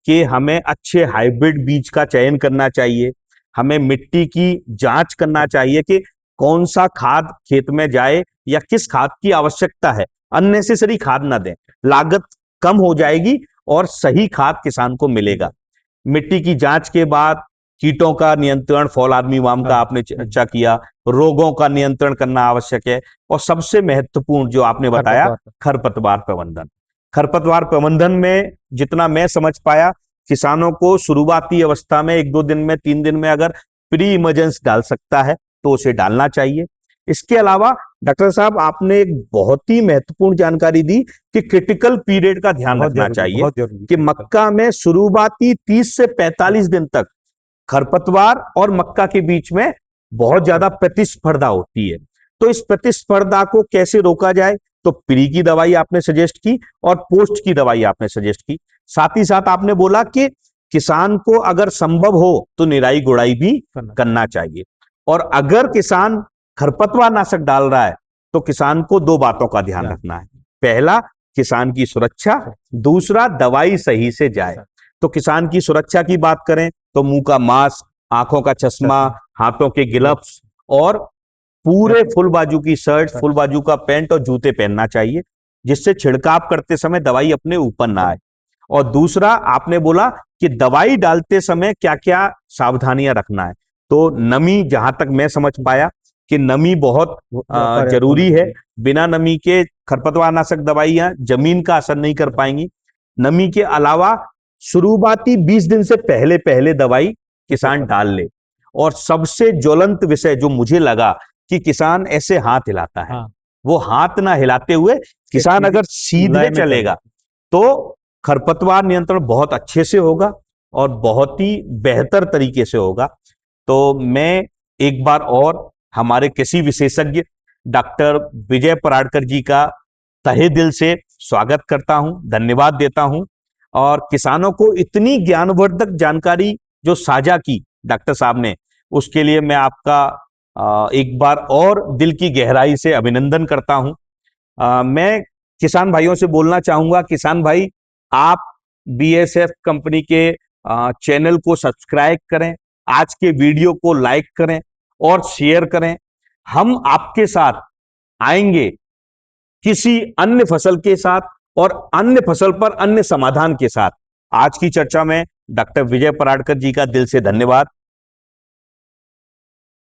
कि हमें अच्छे हाइब्रिड बीज का चयन करना चाहिए, हमें मिट्टी की जांच करना चाहिए कि कौन सा खाद खेत में जाए या किस खाद की आवश्यकता है। अननेसेसरी खाद ना दें, लागत कम हो जाएगी और सही खाद किसान को मिलेगा। मिट्टी की जांच के बाद कीटों का नियंत्रण, फॉल आर्मी वार्म का आपने चर्चा किया, रोगों का नियंत्रण करना आवश्यक है, और सबसे महत्वपूर्ण जो आपने बताया, खरपतवार प्रबंधन। खरपतवार प्रबंधन में जितना मैं समझ पाया, किसानों को शुरुआती अवस्था में 1-2 दिन में, 3 दिन में अगर प्री इमर्जेंस डाल सकता है तो उसे डालना चाहिए। इसके अलावा डॉक्टर साहब आपने एक बहुत ही महत्वपूर्ण जानकारी दी कि क्रिटिकल पीरियड का ध्यान रखना चाहिए, कि मक्का में शुरुआती 30 से 45 दिन तक खरपतवार और मक्का के बीच में बहुत ज्यादा प्रतिस्पर्धा होती है। तो इस प्रतिस्पर्धा को कैसे रोका जाए, तो प्री की दवाई आपने सजेस्ट की और पोस्ट की दवाई आपने सजेस्ट की। साथ ही साथ आपने बोला कि किसान को अगर संभव हो तो निराई गुड़ाई भी करना चाहिए, और अगर किसान खरपतवार नाशक डाल रहा है तो किसान को 2 बातों का ध्यान रखना है। पहला, किसान की सुरक्षा, दूसरा, दवाई सही से जाए। तो किसान की सुरक्षा की बात करें तो मुंह का मास्क, आंखों का चश्मा, हाथों के ग्लव्स और पूरे फुल बाजू की शर्ट, फुल बाजू का पैंट और जूते पहनना चाहिए, जिससे छिड़काव करते समय दवाई अपने ऊपर ना आए। और दूसरा, आपने बोला कि दवाई डालते समय क्या क्या सावधानियां रखना है। तो नमी, जहां तक मैं समझ पाया कि नमी बहुत जरूरी है। बिना नमी के खरपतवार नाशक दवाइयां जमीन का असर नहीं कर पाएंगी। नमी के अलावा शुरुआती 20 दिन से पहले पहले दवाई किसान डाल ले। और सबसे ज्वलंत विषय जो मुझे लगा कि किसान ऐसे हाथ हिलाता है, वो हाथ ना हिलाते हुए किसान अगर सीधे चलेगा तो खरपतवार नियंत्रण बहुत अच्छे से होगा और बहुत ही बेहतर तरीके से होगा। तो मैं एक बार और हमारे कृषि विशेषज्ञ डॉक्टर विजय पराडकर जी का तहे दिल से स्वागत करता हूं, धन्यवाद देता हूं। और किसानों को इतनी ज्ञानवर्धक जानकारी जो साझा की डॉक्टर साहब ने, उसके लिए मैं आपका एक बार और दिल की गहराई से अभिनंदन करता हूं। मैं किसान भाइयों से बोलना चाहूंगा, किसान भाई, आप बीएसएफ कंपनी के चैनल को सब्सक्राइब करें, आज के वीडियो को लाइक करें और शेयर करें। हम आपके साथ आएंगे किसी अन्य फसल के साथ और अन्य फसल पर अन्य समाधान के साथ। आज की चर्चा में डॉक्टर विजय पराडकर जी का दिल से धन्यवाद।